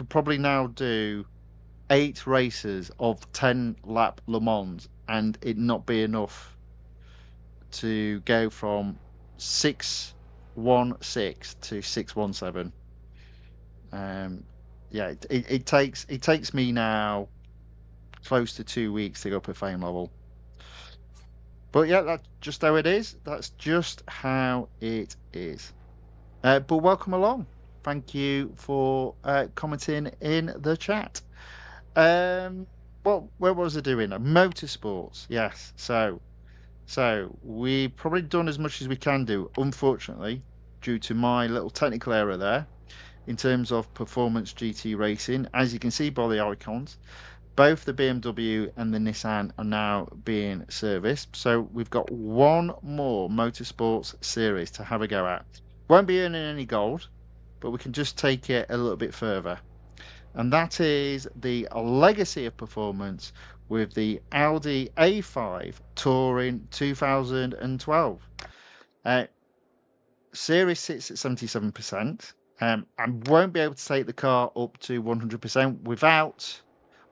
probably now do 8 races of 10 lap Le Mans, and it not be enough to go from 616 to 617. Yeah, it takes me now close to 2 weeks to go up a fame level. But yeah, that's just how it is. That's just how it is. But welcome along. Thank you for commenting in the chat. What was I doing? Motorsports, yes. So we've probably done as much as we can do, unfortunately, due to my little technical error there in terms of performance GT racing. As you can see by the icons, both the BMW and the Nissan are now being serviced. So we've got one more Motorsports series to have a go at. Won't be earning any gold, but we can just take it a little bit further. And that is the legacy of performance with the Audi A5 Touring 2012. Series sits at 77%. I won't be able to take the car up to 100% without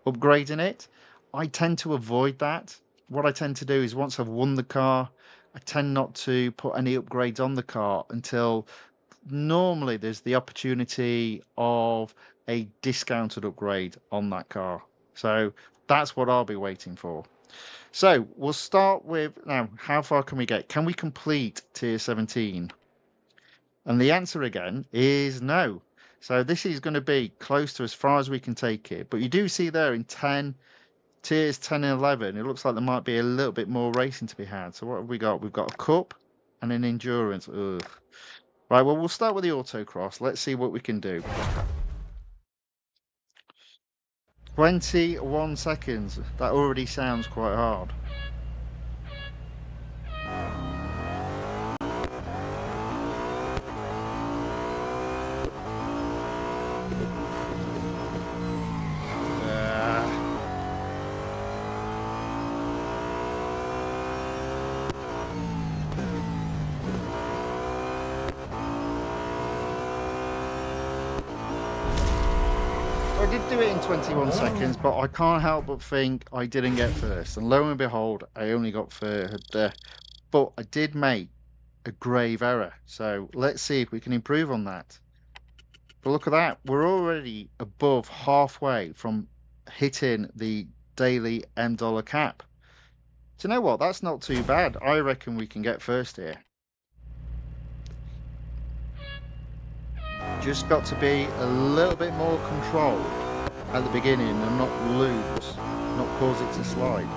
upgrading it. I tend to avoid that. What I tend to do is once I've won the car, I tend not to put any upgrades on the car until normally there's the opportunity of a discounted upgrade on that car. So that's what I'll be waiting for. So we'll start with now, how far can we get? Can we complete tier 17? And the answer again is no. So this is going to be close to as far as we can take it. But you do see there in tiers 10 and 11, it looks like there might be a little bit more racing to be had. So what have we got? We've got a cup and an endurance. Ugh. Right, well, we'll start with the autocross. Let's see what we can do. 21 seconds. That already sounds quite hard. I did do it in 21 seconds, but I can't help but think I didn't get first. And lo and behold, I only got third. But I did make a grave error. So let's see if we can improve on that. But look at that. We're already above halfway from hitting the daily M dollar cap. Do you know what? That's not too bad. I reckon we can get first here. Just got to be a little bit more controlled at the beginning and not lose, not cause it to slide.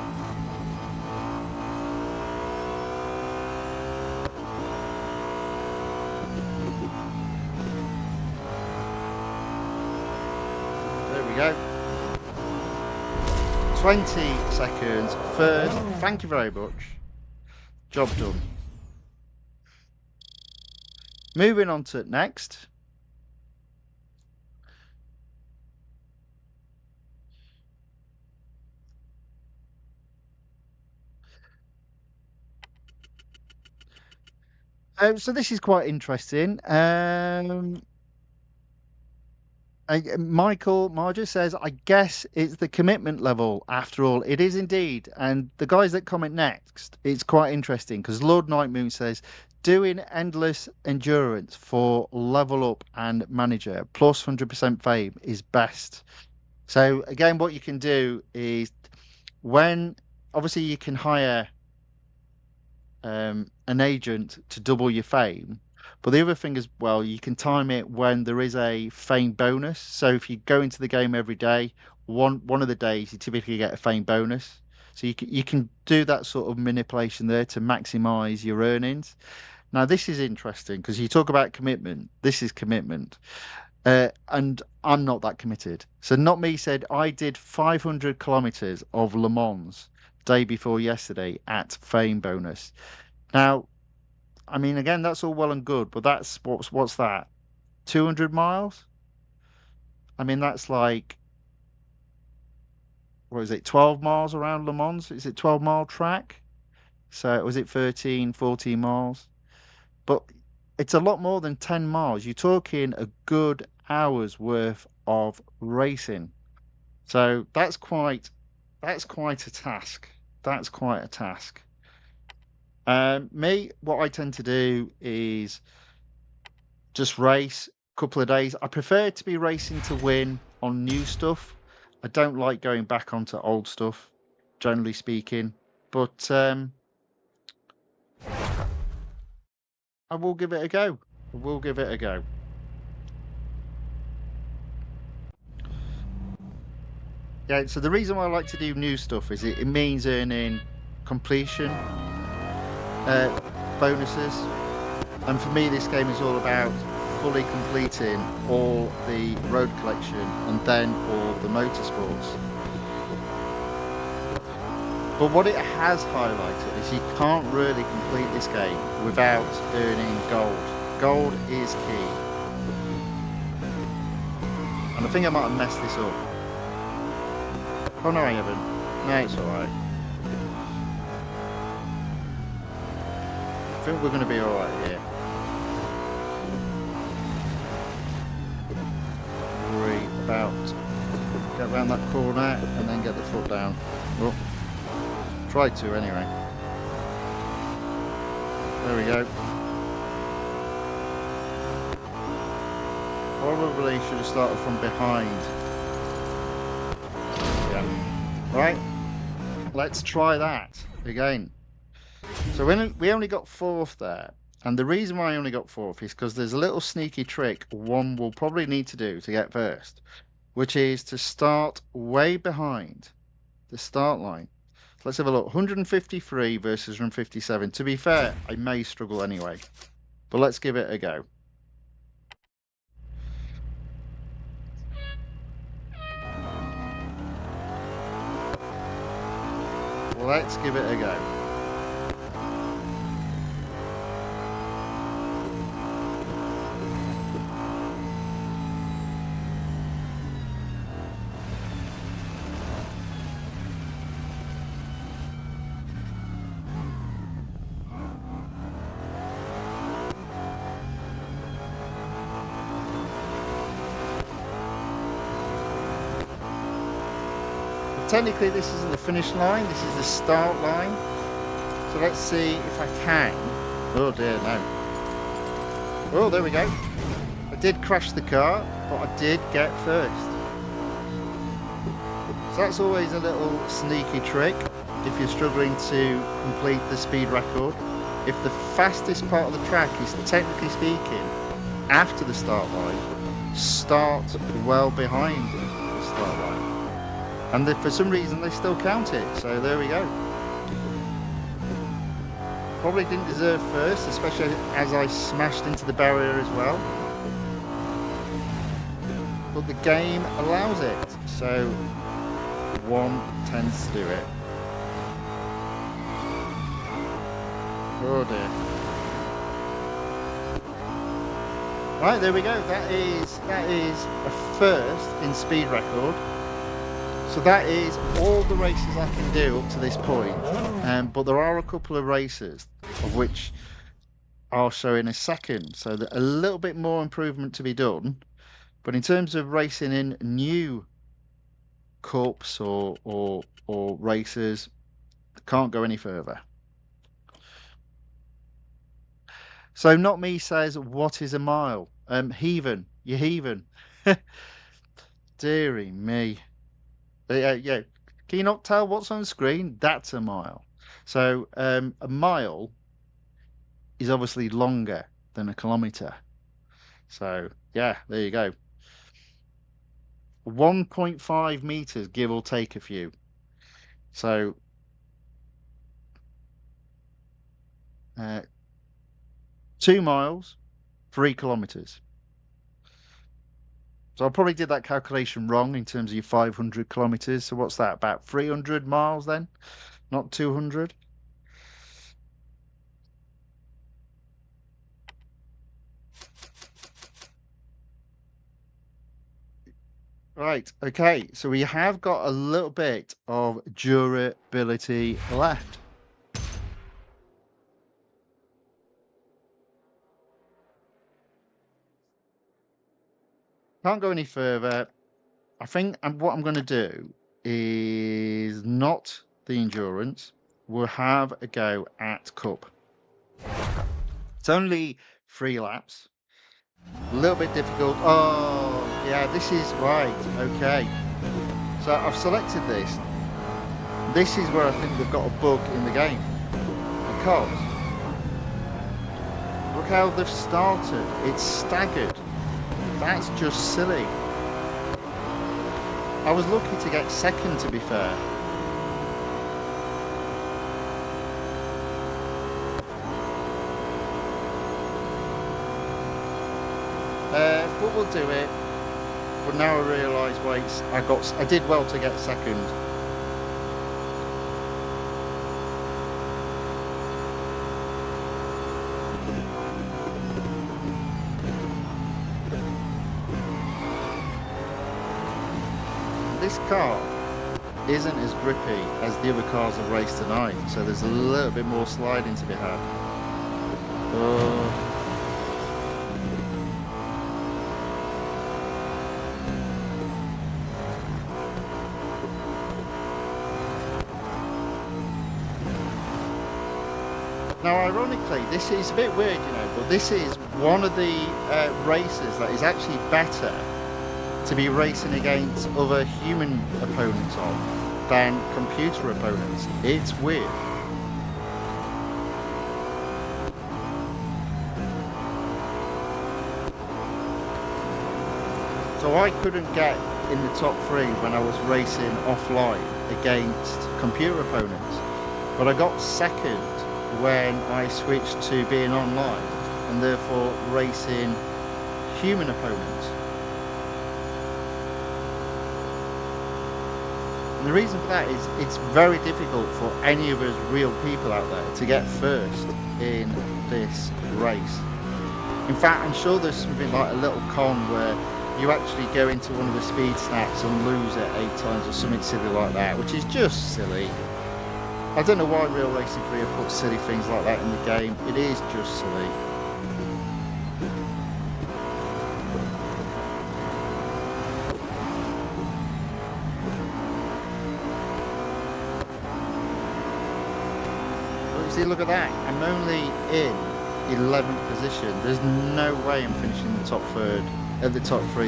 There we go. 20 seconds first. Thank you very much. Job done. Moving on to next. So this is quite interesting. Michael Marger says, I guess it's the commitment level after all. It is indeed. And the guys that comment next, it's quite interesting because Lord Nightmoon says, doing endless endurance for level up and manager plus 100% fame is best. So again, what you can do is when obviously you can hire an agent to double your fame. But the other thing is, well, you can time it when there is a fame bonus. So if you go into the game every day, one of the days you typically get a fame bonus. So you can do that sort of manipulation there to maximize your earnings. Now this is interesting because you talk about commitment. This is commitment. And I'm not that committed. So not me said I did 500 kilometers of Le Mans day before yesterday at fame bonus. Now, I mean, again, that's all well and good, but that's what's that? 200 miles? I mean, that's like, what is it? 12 miles around Le Mans? Is it 12-mile track? So was it 13, 14 miles? But it's a lot more than 10 miles. You're talking a good hour's worth of racing. So that's quite a task. That's quite a task. Me, what I tend to do is just race a couple of days. I prefer to be racing to win on new stuff. I don't like going back onto old stuff, generally speaking. But I will give it a go. I will give it a go. Yeah, so the reason why I like to do new stuff is it means earning completion bonuses. And for me, this game is all about fully completing all the road collection and then all the motorsports. But what it has highlighted is you can't really complete this game without earning gold. Gold is key. And I think I might have messed this up. Oh no, I haven't. No, it's alright. I think we're going to be alright here. Worry about get around that corner and then get the foot down. Oh, try to anyway. There we go. Probably should have started from behind. Yeah. Right. Let's try that again. So we only got fourth there. And the reason why I only got fourth is because there's a little sneaky trick one will probably need to do to get first, which is to start way behind the start line. So let's have a look. 153 versus 157. To be fair, I may struggle anyway, but let's give it a go. Let's give it a go. Technically this isn't the finish line, this is the start line. So let's see if I can. Oh dear, no. Oh, there we go. I did crash the car, but I did get first. So that's always a little sneaky trick if you're struggling to complete the speed record. If the fastest part of the track is, technically speaking, after the start line, start well behind the start line. And for some reason they still count it, so there we go. Probably didn't deserve first, especially as I smashed into the barrier as well. But the game allows it, so one tends to do it. Oh dear. Right, there we go. That is a first in speed record. So that is all the races I can do up to this point, but there are a couple of races of which I'll show in a second, so that a little bit more improvement to be done. But in terms of racing in new cups or races, can't go any further. So Not Me says, what is a mile? Heathen, you're heathen. Deary me. Yeah, can you not tell what's on screen? That's a mile. So a mile is obviously longer than a kilometre. So yeah, there you go. 1.5 meters, give or take a few. So 2 miles, 3 kilometers. So I probably did that calculation wrong in terms of your 500 kilometers. So what's that, about 300 miles then? Not 200? Right, okay, so we have got a little bit of durability left. Can't go any further. I think what I'm going to do is not the endurance. We'll have a go at Cup. It's only 3 laps. A little bit difficult. Oh, yeah, this is right. Okay. So I've selected this. This is where I think they've got a bug in the game. Because look how they've started. It's staggered. That's just silly. I was lucky to get second, to be fair. But we'll do it. But now I realise, wait, I did well to get second. This car isn't as grippy as the other cars I've raced tonight, so there's a little bit more sliding to be had. Now, ironically, this is a bit weird, you know, but this is one of the races that is actually better to be racing against other human opponents on than computer opponents. It's weird. So I couldn't get in the top 3 when I was racing offline against computer opponents, but I got second when I switched to being online and therefore racing human opponents. And the reason for that is it's very difficult for any of us real people out there to get first in this race. In fact, I'm sure there's something like a little con where you actually go into one of the speed snaps and lose it 8 times or something silly like that, which is just silly. I don't know why Real Racing 3 have put silly things like that in the game. It is just silly. But see, look at that. I'm only in 11th position. There's no way I'm finishing the top 3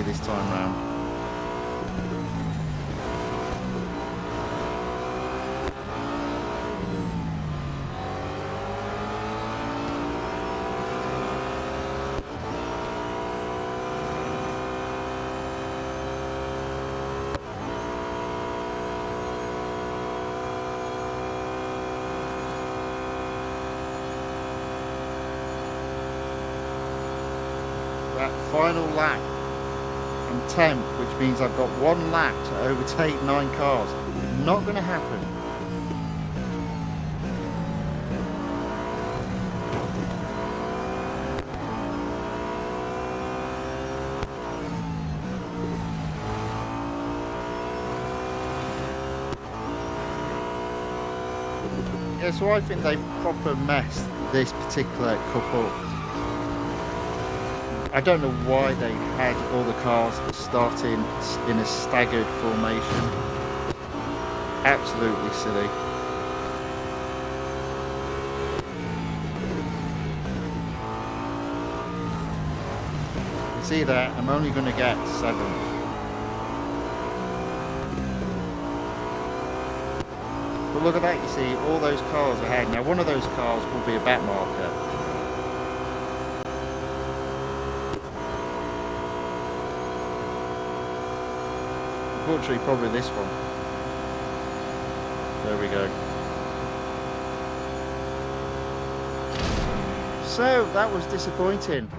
this time round. That final lap, I'm 10th, which means I've got 1 lap to overtake 9 cars. Not going to happen. Yeah, so I think they've proper messed this particular cup up. I don't know why they had all the cars starting in a staggered formation. Absolutely silly. You see that? I'm only going to get 7th. But look at that, you see all those cars ahead. Now one of those cars will be a back marker. Unfortunately, probably this one. There we go. So, that was disappointing.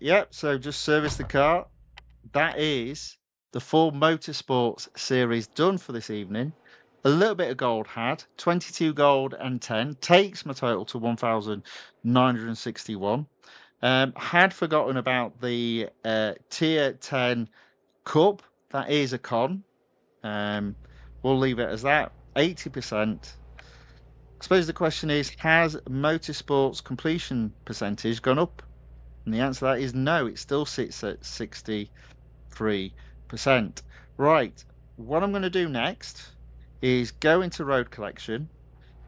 Yep, so just service the car. That is the full Motorsports series done for this evening. A little bit of gold had, 22 gold and 10, takes my total to 1,961. Had forgotten about the Tier 10 Cup. That is a con. We'll leave it as that, 80%. I suppose the question is, has Motorsports completion percentage gone up? And the answer to that is no, it still sits at 63%. Right, what I'm going to do next is go into road collection,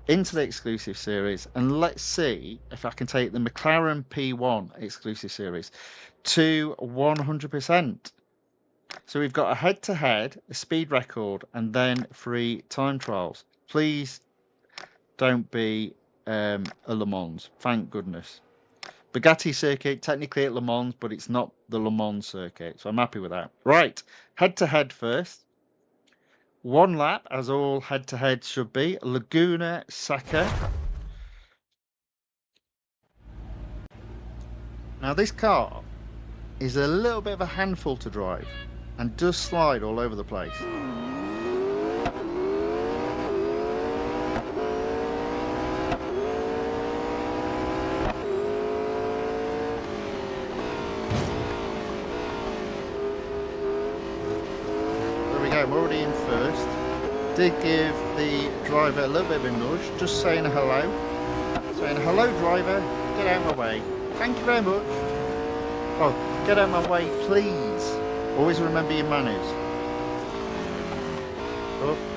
into the exclusive series, and let's see if I can take the McLaren P1 exclusive series to 100%. So we've got a head-to-head, a speed record, and then 3 time trials. Please don't be a Le Mans, thank goodness. Bugatti circuit, technically at Le Mans, but it's not the Le Mans circuit, so I'm happy with that. Right, head-to-head first. 1 lap, as all head-to-head should be. Laguna Seca. Now this car is a little bit of a handful to drive and does slide all over the place. I'm already in first. Did give the driver a little bit of a nudge, just saying hello. Saying hello driver, get out of my way. Thank you very much. Oh, get out of my way please. Always remember your manners.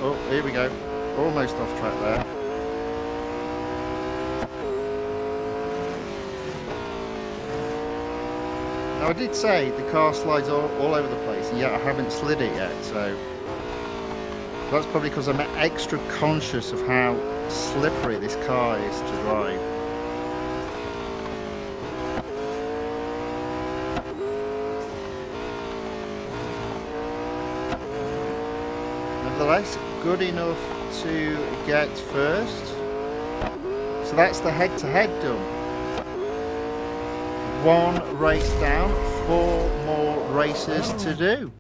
Oh, here we go. Almost off track there. Now I did say the car slides all over the place, and yet I haven't slid it yet, so that's probably because I'm extra conscious of how slippery this car is to drive. Nevertheless, good enough to get first. So that's the head-to-head done. 1 race down, 4 more races to do.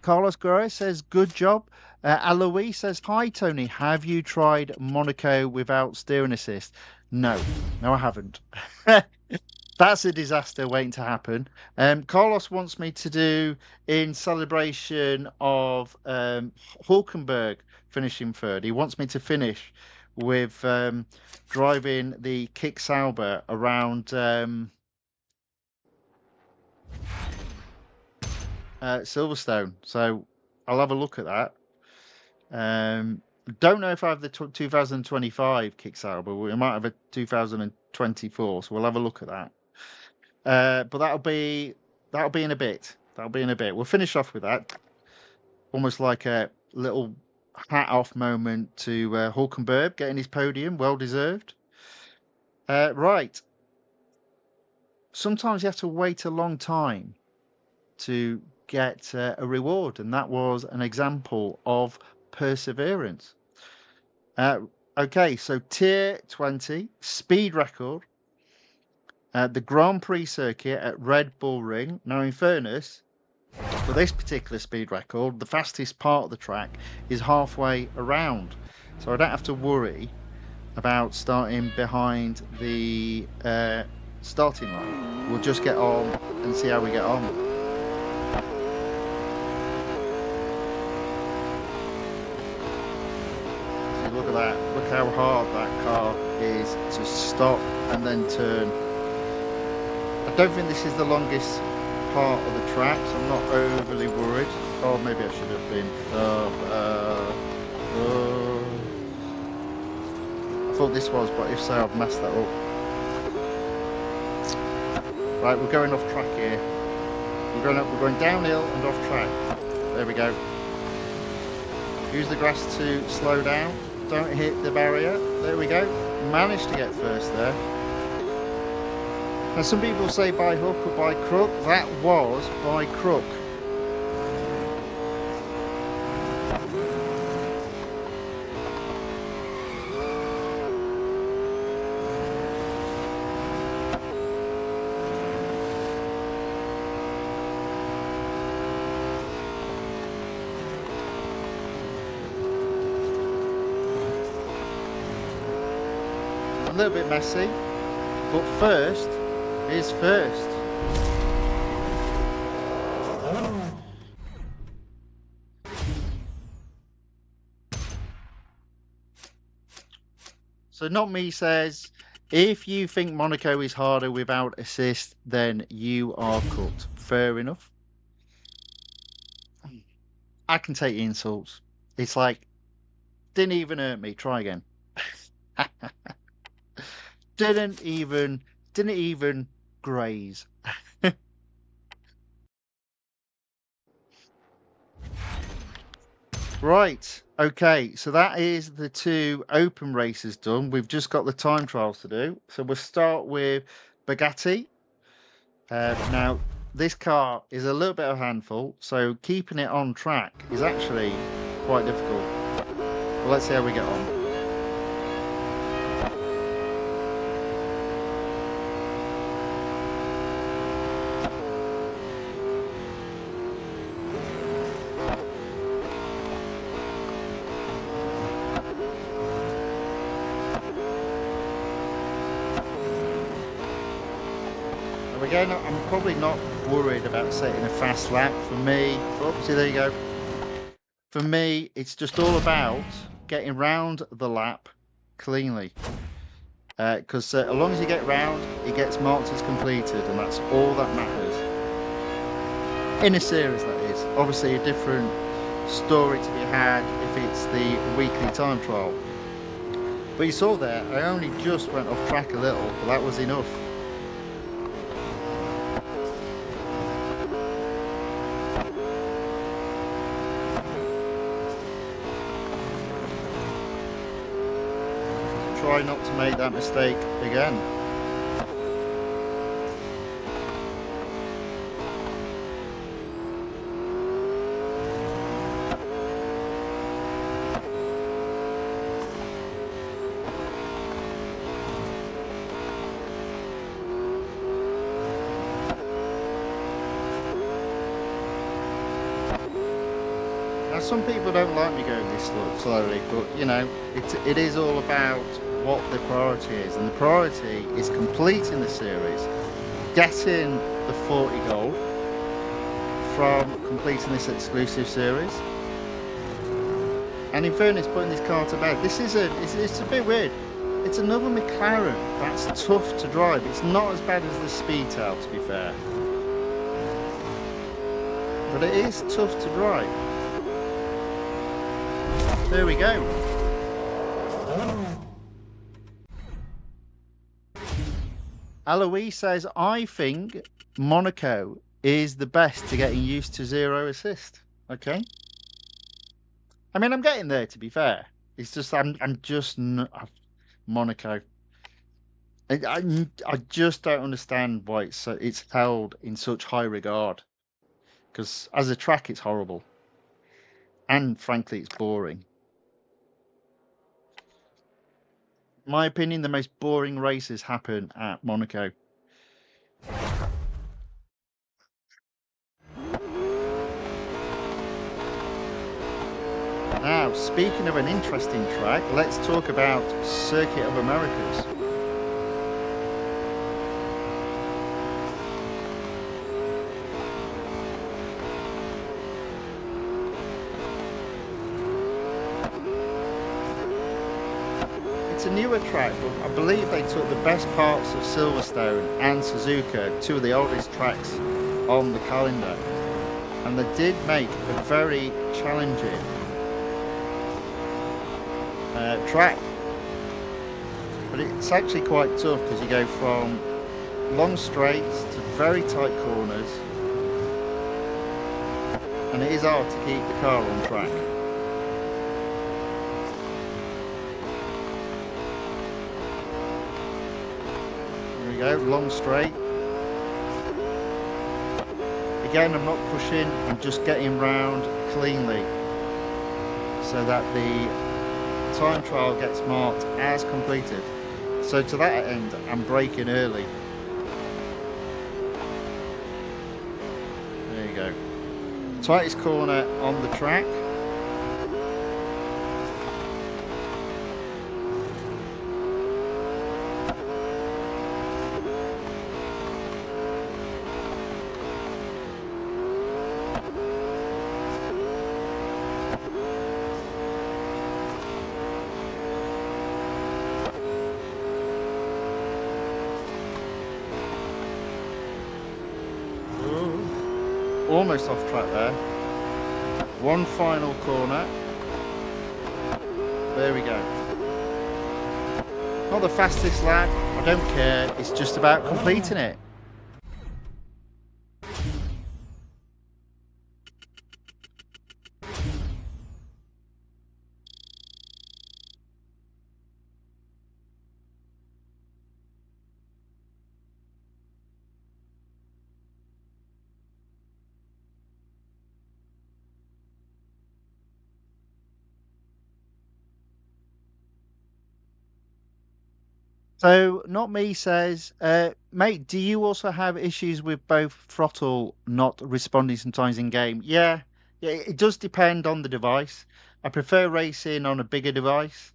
Carlos Guerrero says, good job. Alois says, hi Tony, have you tried Monaco without steering assist? No, I haven't. That's a disaster waiting to happen. Carlos wants me to do, in celebration of Hulkenberg finishing 3rd, he wants me to finish with driving the Kick Sauber around Silverstone. So I'll have a look at that. Don't know if I have the 2025 Kick Sauber. We might have a 2024, so we'll have a look at that. But that'll be in a bit. We'll finish off with that. Almost like a little hat off moment to Hulkenberg getting his podium, well deserved. Right. Sometimes you have to wait a long time to get a reward, and that was an example of perseverance. Okay, so tier 20 speed record, the Grand Prix circuit at Red Bull Ring. Now, in fairness, for this particular speed record, the fastest part of the track is halfway around, so I don't have to worry about starting behind the starting line. We'll just get on and see how we get on. See, look at that. Look how hard that car is to stop and then turn. I don't think this is the longest part of the track, so I'm not overly worried. Oh, maybe I should have been. I thought this was, but if so, I've messed that up. Right, we're going off track here. We're going downhill and off track. There we go. Use the grass to slow down. Don't hit the barrier. There we go. Managed to get first there. Now, some people say by hook or by crook. That was by crook. A little bit messy, but first is first. So Not Me says, if you think Monaco is harder without assist, then you are cooked. Fair enough. I can take insults. It's like, didn't even hurt me. Try again. didn't even graze. Right, okay, so that is the 2 open races done. We've just got the time trials to do. So we'll start with Bugatti. Now, this car is a little bit of a handful, so keeping it on track is actually quite difficult. But let's see how we get on. Again, I'm probably not worried about setting a fast lap. For me, oh, see, there you go. For me, it's just all about getting round the lap cleanly. Because as long as you get round, it gets marked as completed, and that's all that matters. In a series, that is. Obviously, a different story to be had if it's the weekly time trial. But you saw there, I only just went off track a little, but that was enough. Try not to make that mistake again. Now, some people don't like me going this slowly, but you know, it is all about what the priority is, and the priority is completing the series, getting the 40 gold from completing this exclusive series, and in fairness, putting this car to bed. This is it's a bit weird. It's another McLaren that's tough to drive. It's not as bad as the Speedtail, to be fair, but it is tough to drive. There we go. Alois says, I think Monaco is the best to getting used to zero assist. Okay. I mean, I'm getting there, to be fair. It's just, I'm just not, Monaco. I just don't understand why it's held in such high regard. Because as a track, it's horrible. And frankly, it's boring. In my opinion, the most boring races happen at Monaco. Now, speaking of an interesting track, let's talk about Circuit of Americas. It's a newer track, but I believe they took the best parts of Silverstone and Suzuka, two of the oldest tracks on the calendar, and they did make a very challenging track. But it's actually quite tough because you go from long straights to very tight corners, and it is hard to keep the car on track. Go, long straight. Again, I'm not pushing, I'm just getting round cleanly so that the time trial gets marked as completed. So to that end, I'm braking early. There you go. Tightest corner on the track. Almost off track there. One final corner. There we go. Not the fastest lap, I don't care, it's just about completing it. So, not me says, mate, do you also have issues with both throttle not responding sometimes in game? Yeah, it does depend on the device. I prefer racing on a bigger device,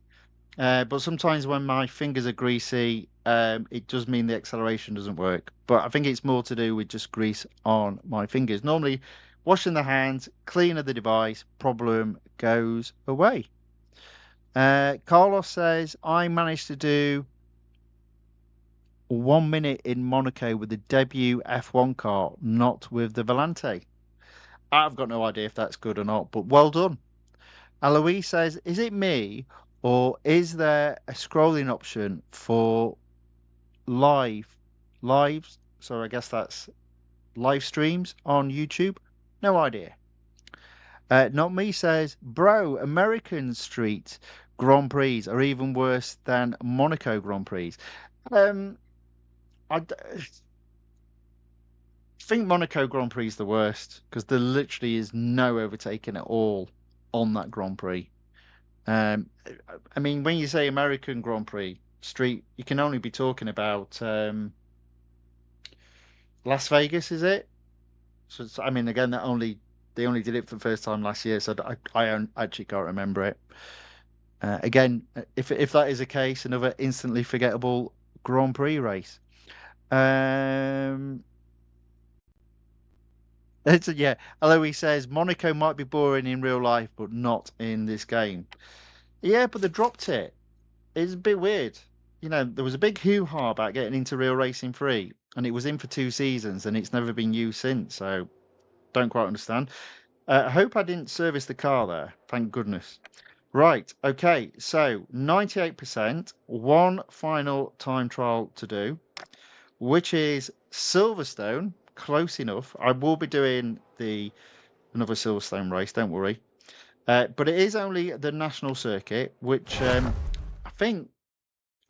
but sometimes when my fingers are greasy, it does mean the acceleration doesn't work. But I think it's more to do with just grease on my fingers. Normally, washing the hands, cleaner the device, problem goes away. Carlos says, I managed to do 1 minute in Monaco with the debut F1 car, not with the Volante. I've got no idea if that's good or not, but well done. Alois says, is it me or is there a scrolling option for lives? So I guess that's live streams on YouTube. No idea. Not me says, bro, American Street Grand Prix are even worse than Monaco Grand Prix. I think Monaco Grand Prix is the worst because there literally is no overtaking at all on that Grand Prix. I mean, when you say American Grand Prix street, you can only be talking about Las Vegas, is it? So I mean, again, they only did it for the first time last year, so I actually can't remember it. Again, if that is the case, another instantly forgettable Grand Prix race. Yeah. Aloe says Monaco might be boring in real life, but not in this game. Yeah, but they dropped it. It's a bit weird. You know, there was a big hoo-ha about getting into Real Racing 3, and it was in for 2 seasons, and it's never been used since. So, don't quite understand. I hope I didn't service the car there. Thank goodness. Right. Okay. So 98%. One final time trial to do, which is Silverstone. Close enough. I will be doing another Silverstone race. Don't worry. But it is only the national circuit, which I think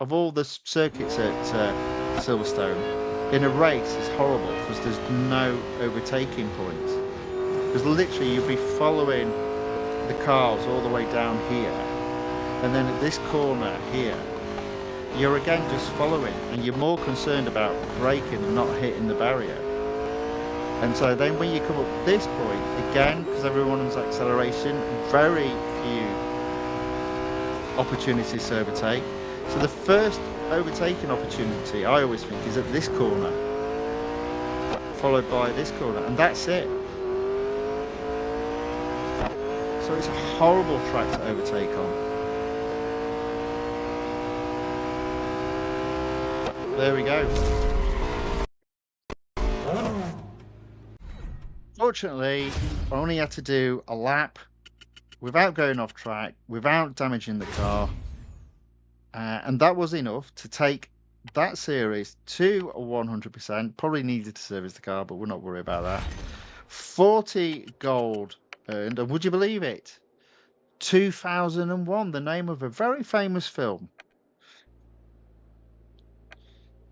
of all the circuits at Silverstone, in a race is horrible because there's no overtaking points. Because literally you'll be following the cars all the way down here, and then at this corner here, you're again just following, and you're more concerned about braking and not hitting the barrier. And so then when you come up this point, again, because everyone's acceleration, very few opportunities to overtake. So the first overtaking opportunity, I always think, is at this corner, followed by this corner, and that's it. So it's a horrible track to overtake on. There we go. Fortunately, I only had to do a lap without going off track, without damaging the car. And that was enough to take that series to 100%. Probably needed to service the car, but we're not worried about that. 40 gold earned. And would you believe it? 2001, the name of a very famous film.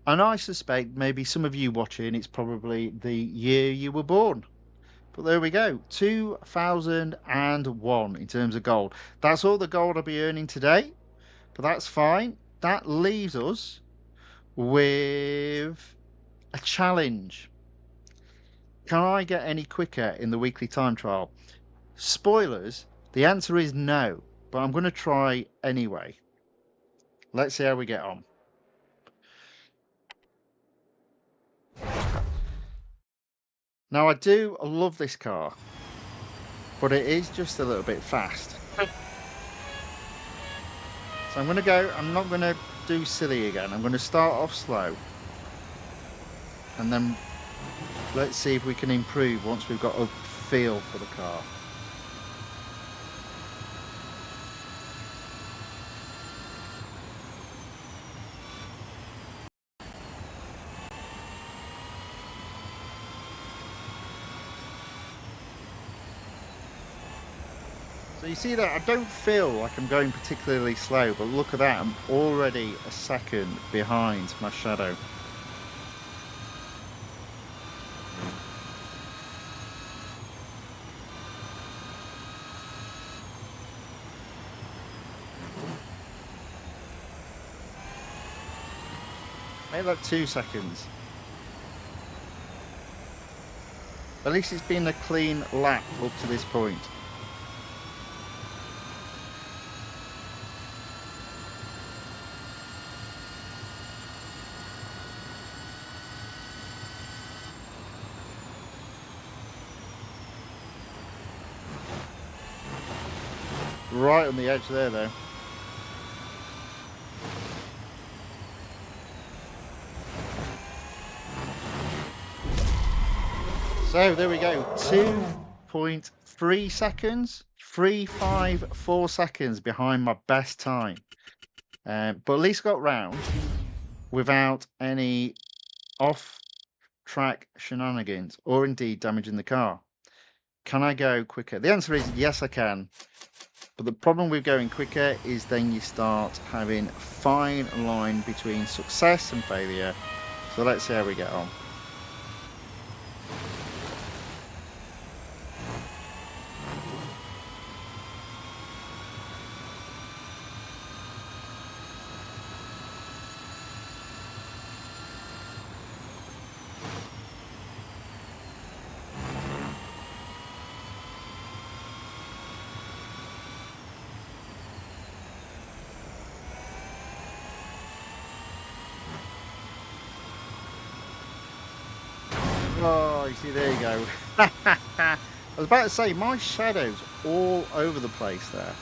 And I suspect maybe some of you watching, it's probably the year you were born. But there we go, 2001 in terms of gold. That's all the gold I'll be earning today, but that's fine. That leaves us with a challenge. Can I get any quicker in the weekly time trial? Spoilers, the answer is no, but I'm going to try anyway. Let's see how we get on. Now, I do love this car, but it is just a little bit fast. So I'm going to go, I'm not going to do silly again. I'm going to start off slow. And then let's see if we can improve once we've got a feel for the car. So you see that I don't feel like I'm going particularly slow, but look at that, I'm already a second behind my shadow. Make that 2 seconds. At least it's been a clean lap up to this point. Right on the edge there, though. So there we go, 2.3 seconds, 354 seconds behind my best time. But at least got round without any off-track shenanigans or indeed damaging the car. Can I go quicker? The answer is yes, I can. But the problem with going quicker is then you start having a fine line between success and failure. So let's see how we get on. Oh, you see, there you go. I was about to say, my shadow's all over the place there.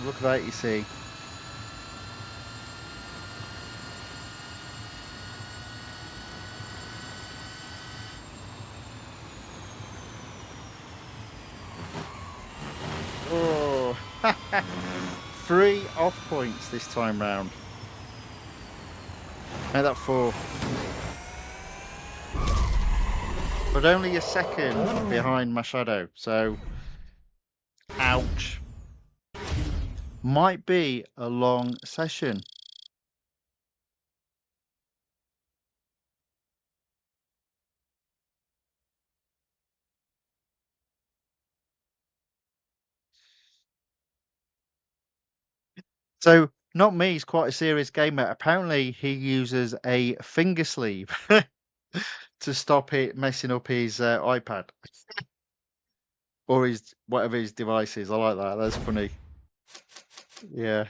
Look at that, you see. Oh, 3 off points this time round. Made that 4. But only a second behind my shadow, so ouch. Might be a long session. So, not me, he's quite a serious gamer. Apparently, he uses a finger sleeve to stop it messing up his iPad or his whatever his device is. I like that. That's funny. Yeah,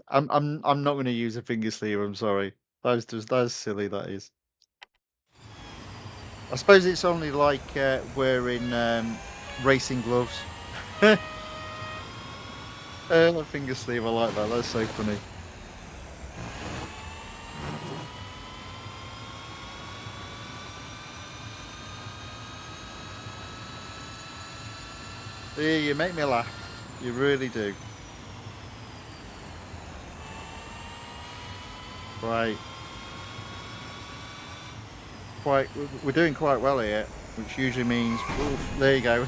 I'm not going to use a finger sleeve. I'm sorry. That's silly. That is. I suppose it's only like wearing racing gloves. A finger sleeve. I like that. That's so funny. Yeah, you make me laugh. You really do. Right. We're doing quite well here, which usually means, oof, there you go.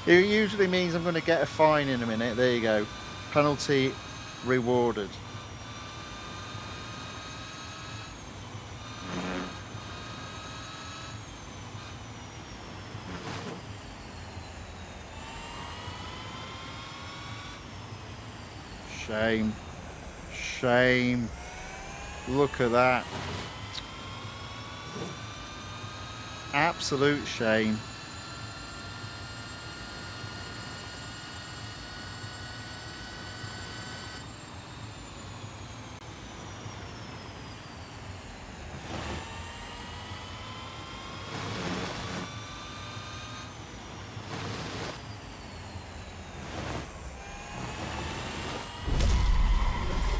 It usually means I'm going to get a fine in a minute. There you go. Penalty rewarded. Shame. Shame. Look at that. Absolute shame.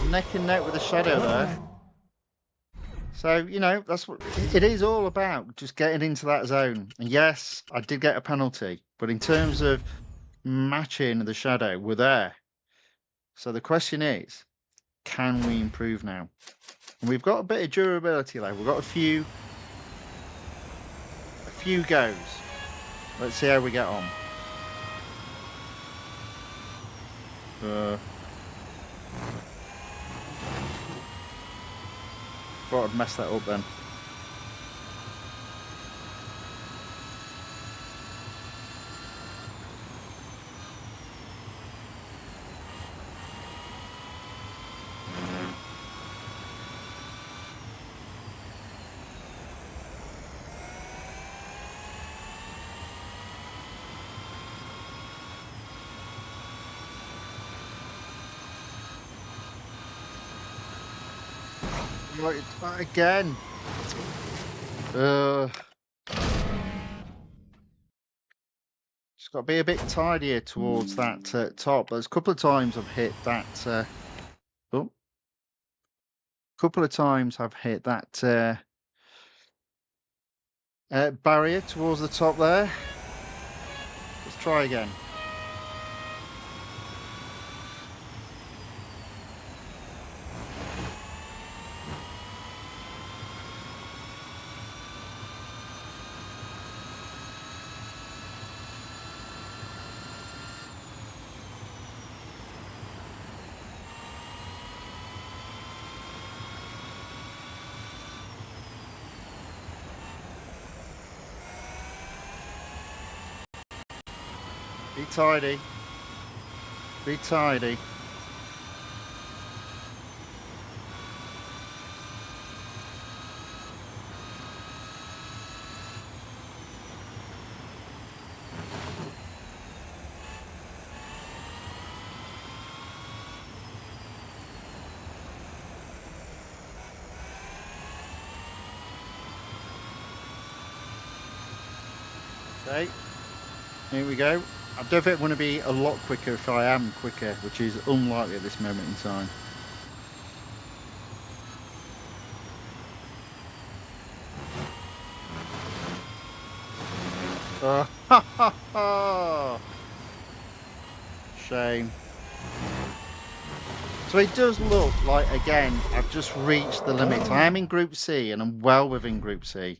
Neck and neck with the shadow there. So, you know, that's what it is all about, just getting into that zone. And yes, I did get a penalty, but in terms of matching the shadow, we're there. So the question is, can we improve now? And we've got a bit of durability though. We've got a few goes. Let's see how we get on. Thought I'd mess that up then. Right, again. Just got to be a bit tidier towards that top. There's a couple of times I've hit that. Oh, couple of times I've hit that barrier towards the top there. Let's try again. Be tidy. Be tidy. Okay, here we go. I don't think I'm going to be a lot quicker if I am quicker, which is unlikely at this moment in time. Shame. So it does look like, again, I've just reached the limit. I am in Group C and I'm well within Group C,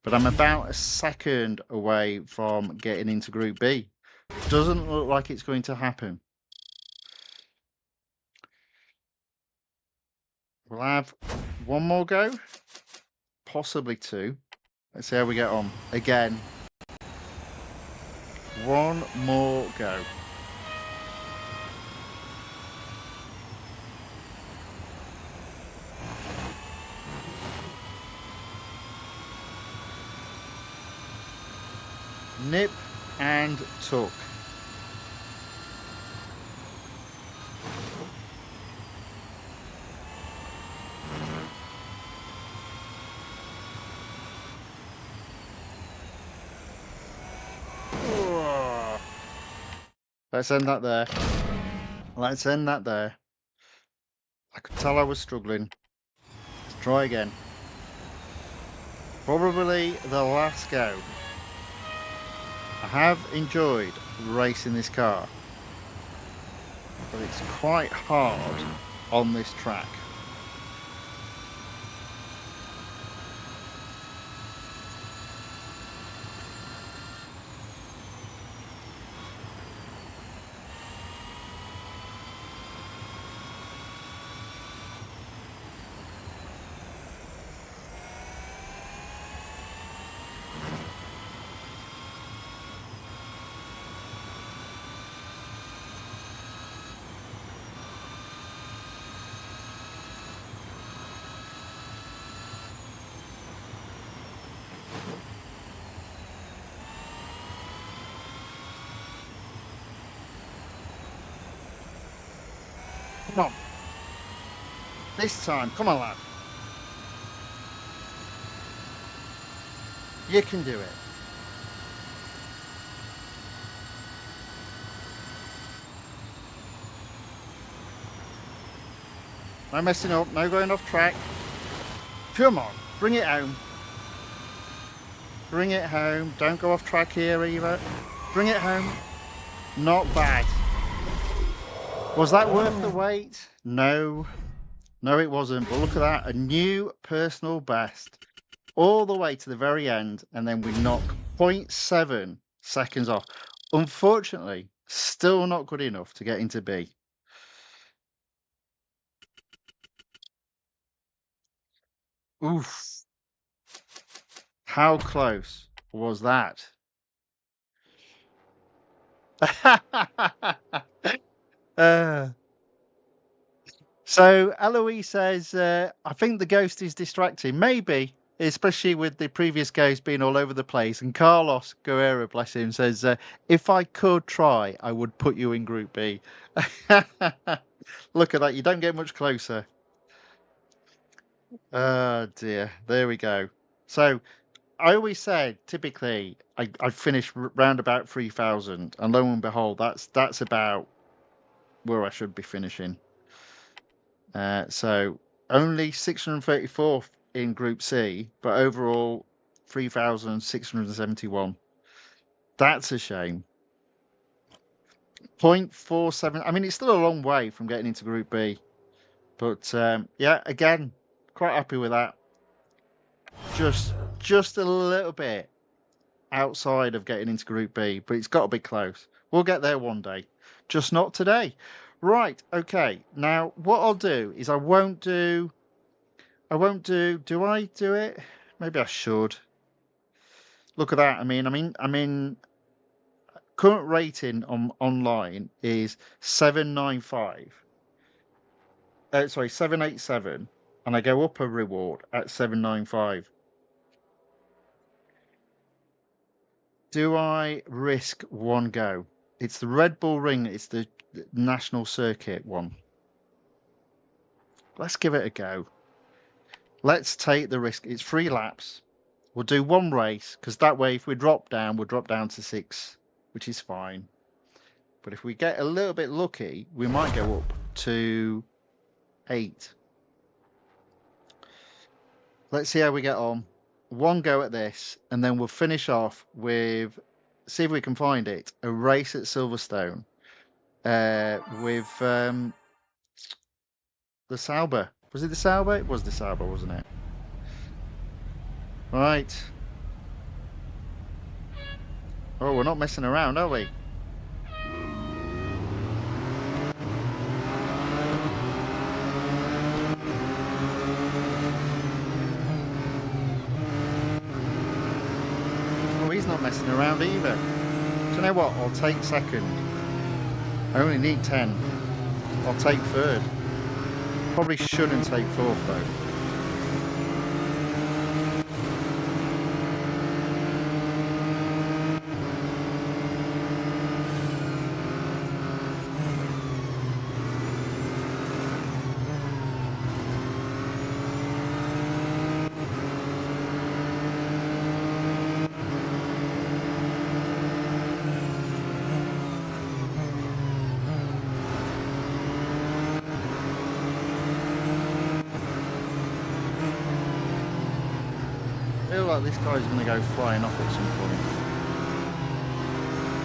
but I'm about a second away from getting into Group B. Doesn't look like it's going to happen. We'll have one more go, possibly two. Let's see how we get on. Again, one more go. Nip and tuck. Let's end that there. Let's end that there. I could tell I was struggling. Let's try again. Probably the last go. I have enjoyed racing this car, but it's quite hard on this track. Come on. This time. Come on, lad. You can do it. No messing up. No going off track. Come on, bring it home. Bring it home. Don't go off track here either. Bring it home. Not bad. Was that worth the wait? No. No, it wasn't. But look at that. A new personal best. All the way to the very end. And then we knock 0.7 seconds off. Unfortunately, still not good enough to get into B. Oof. How close was that? So Eloise says, I think the ghost is distracting. Maybe, especially with the previous ghost being all over the place. And Carlos Guerrero, bless him, says, if I could try, I would put you in Group B. Look at that. You don't get much closer. Oh, dear. There we go. So I always said, typically, I finish round about 3,000. And lo and behold, that's about where I should be finishing. So only 634 in Group C, but overall 3,671. That's a shame. 0.47. I mean, it's still a long way from getting into Group B. But yeah, again, quite happy with that. Just a little bit outside of getting into Group B, but it's got to be close. We'll get there one day, just not today. Right, okay. Now, what I'll do is I won't do, do I do it? Maybe I should. Look at that. I mean, current rating online is 795. Sorry, 787. And I go up a reward at 795. Do I risk one go? It's the Red Bull Ring. It's the national circuit one. Let's give it a go. Let's take the risk. It's 3 laps. We'll do one race, because that way if we drop down, we'll drop down to 6, which is fine. But if we get a little bit lucky, we might go up to 8. Let's see how we get on. One go at this, and then we'll finish off with, see if we can find it, a race at Silverstone with the Sauber. Was it the Sauber? It was the Sauber, wasn't it? Right. Oh, we're not messing around, are we? Oh, he's not messing around either. Do you know what? I'll take second. I only need 10. I'll take third. Probably shouldn't take fourth though. I feel like this guy's going to go flying off at some point.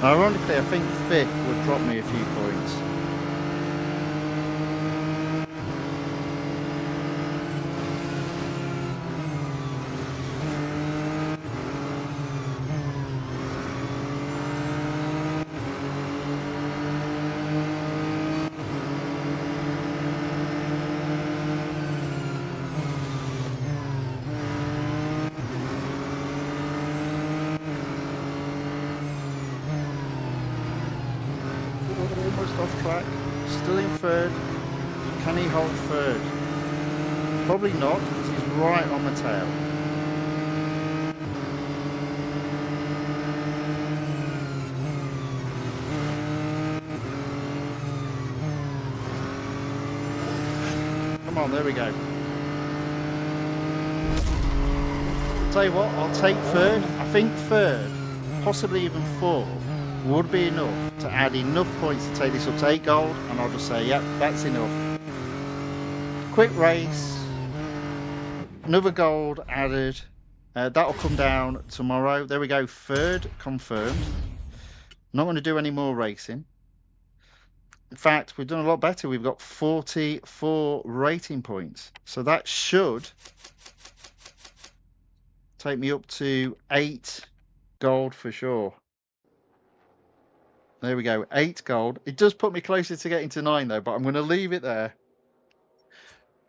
Ironically, I think 5th would drop me a few points. Almost off track, still in 3rd. Can he hold 3rd? Probably not, because he's right on the tail. Come on, there we go. Tell you what, I'll take 3rd. I think 3rd, possibly even 4th, would be enough to add enough points to take this up to 8 gold, and I'll just say, yep, that's enough. Quick race. Another gold added. That'll come down tomorrow. There we go. Third confirmed. Not going to do any more racing. In fact, we've done a lot better. We've got 44 rating points. So that should take me up to 8 gold for sure. There we go. 8 gold. It does put me closer to getting to 9 though, but I'm going to leave it there.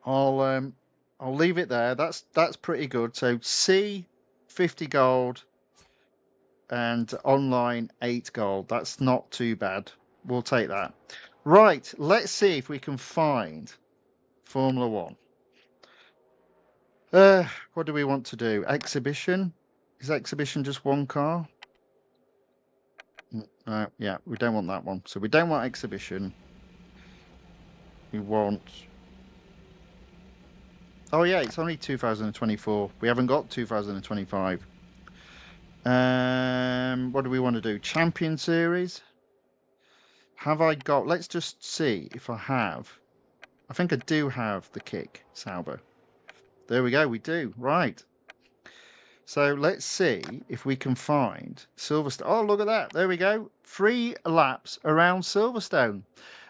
I'll leave it there. That's pretty good. So C, 50 gold, and online 8 gold. That's not too bad. We'll take that. Right, let's see if we can find Formula 1. What do we want to do? Exhibition? Is exhibition just one car? Yeah, we don't want that one. So we don't want exhibition. We want... Oh yeah, it's only 2024. We haven't got 2025. What do we want to do? Champion Series? Have I got... Let's just see if I have. I think I do have the kick, Sauber. There we go, we do. Right. So let's see if we can find Silverstone. Oh, look at that. There we go. 3 laps around Silverstone.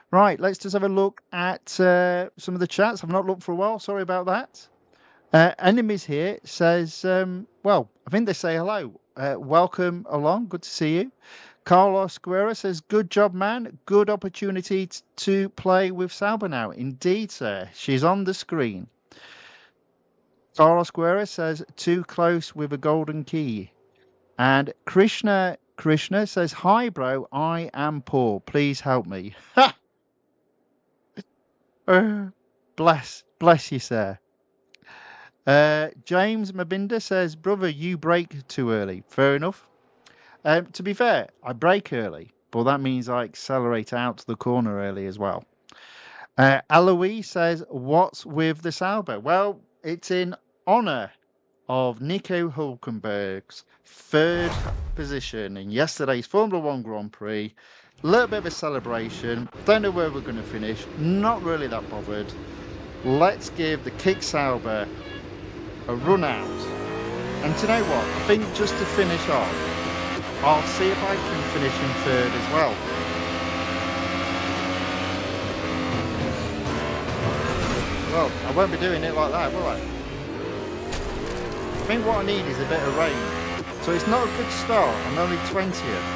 Right, let's just have a look at some of the chats. I've not looked for a while. Sorry about that. Enemies here says, well, I think they say hello. Welcome along. Good to see you. Carlos Guerra says, good job, man. Good opportunity to play with Sauber now. Indeed, sir. She's on the screen. Carlos Guerra says, too close with a golden key. And Krishna says, hi, bro. I am poor. Please help me. Ha! Bless you, sir. James Mabinda says, brother, you brake too early. Fair enough. To be fair, I brake early, but that means I accelerate out to the corner early as well. Eloise says, what's with the Sauber? Well, it's in honour of Nico Hulkenberg's 3rd position in yesterday's Formula 1 Grand Prix. A little bit of a celebration. Don't know where we're going to finish. Not really that bothered. Let's give the Kick Sauber a run out. And do you know what? I think just to finish off, I'll see if I can finish in 3rd as well. Well, I won't be doing it like that, will I? I think what I need is a bit of rain. So it's not a good start. I'm only 20th.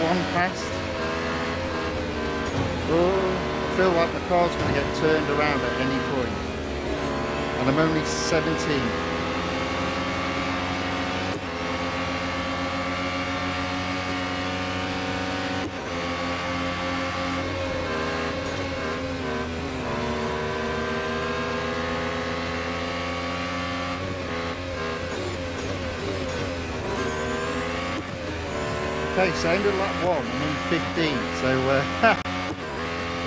One past. Oh, I feel like the car's going to get turned around at any point. And I'm only 17. Okay, so end of lap 1, I'm in 15, so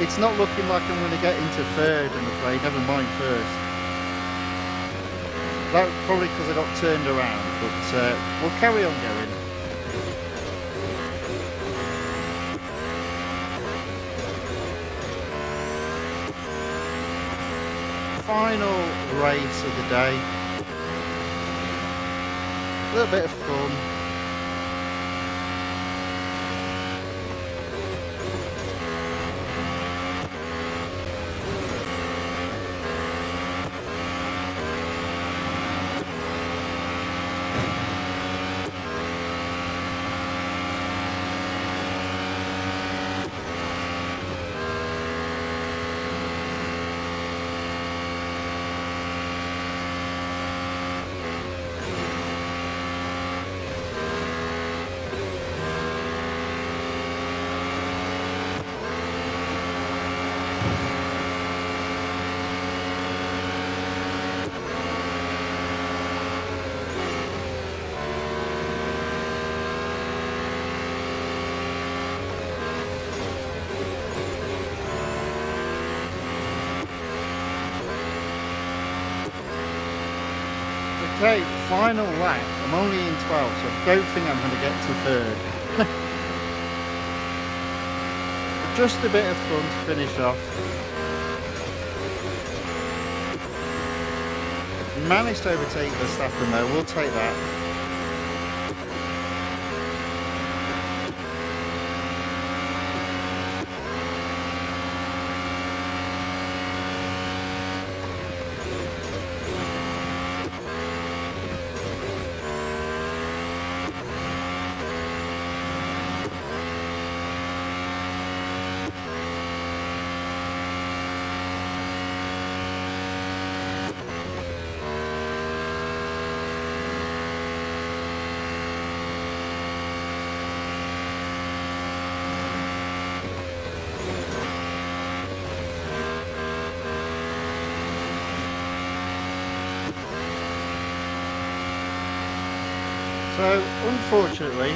it's not looking like I'm going to get into 3rd, I'm afraid, never mind 1st. That's probably because I got turned around, but we'll carry on going. Final race of the day. A little bit of fun. Okay, final lap. I'm only in 12th, so I don't think I'm going to get to third. But just a bit of fun to finish off. Managed to overtake Verstappen though, we'll take that. So, unfortunately,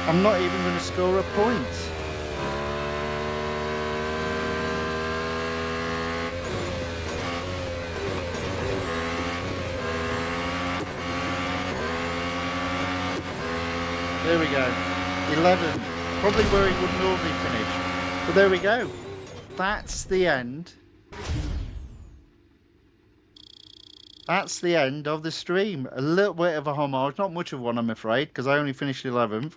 I'm not even going to score a point. There we go. 11. Probably where he would normally finish. But there we go. That's the end. That's the end of the stream. A little bit of a homage, not much of one, I'm afraid, because I only finished 11th.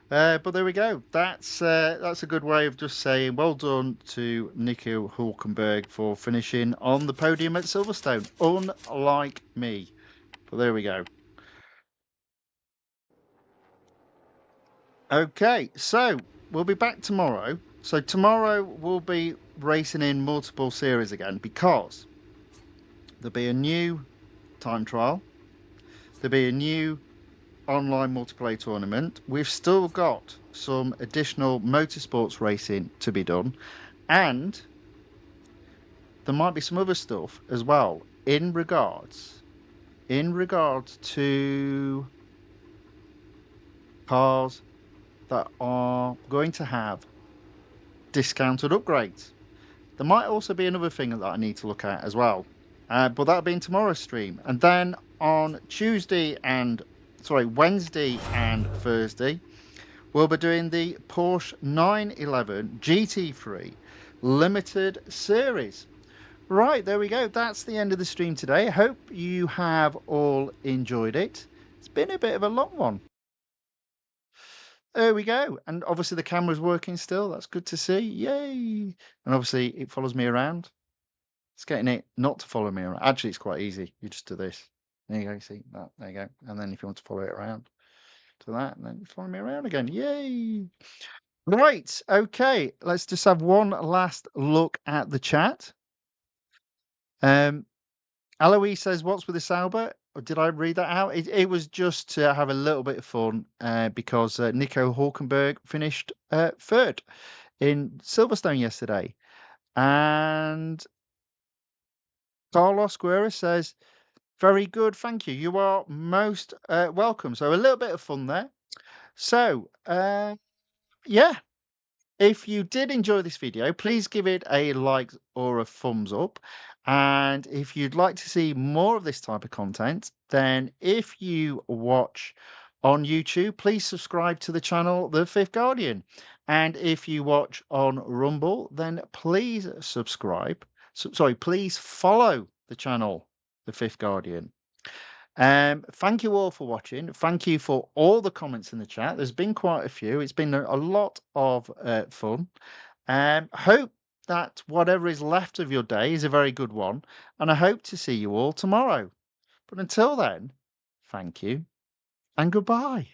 But there we go. That's a good way of just saying well done to Nico Hulkenberg for finishing on the podium at Silverstone, unlike me. But there we go. Okay, so we'll be back tomorrow. So tomorrow we'll be racing in multiple series again because there'll be a new time trial. There'll be a new online multiplayer tournament. We've still got some additional motorsports racing to be done, and there might be some other stuff as well in regards to cars that are going to have discounted upgrades. There might also be another thing that I need to look at as well, but that'll be in tomorrow's stream. And then on Wednesday and Thursday, we'll be doing the Porsche 911 GT3 Limited Series. Right, there we go. That's the end of the stream today. I hope you have all enjoyed it. It's been a bit of a long one. There we go. And obviously the camera's working still. That's good to see. Yay. And obviously it follows me around. It's getting it not to follow me around. Actually, it's quite easy. You just do this. There you go. See that? There you go. And then if you want to follow it around, to that, and then you follow me around again. Yay. Right. Okay. Let's just have one last look at the chat. Alois says, "What's with the Sauber?" Or did I read that out? It was just to have a little bit of fun because Nico Hulkenberg finished third in Silverstone yesterday. And Carlos Guerra says, "Very good, thank you. You are most welcome." So a little bit of fun there. So, yeah. If you did enjoy this video, please give it a like or a thumbs up. And if you'd like to see more of this type of content, then if you watch on YouTube, please subscribe to the channel, The Fifth Guardian. And if you watch on Rumble, then please subscribe. Please follow the channel, The Fifth Guardian. Thank you all for watching. Thank you for all the comments in the chat. There's been quite a few. It's been a lot of fun. Hope that whatever is left of your day is a very good one, and I hope to see you all tomorrow. But until then, thank you and goodbye.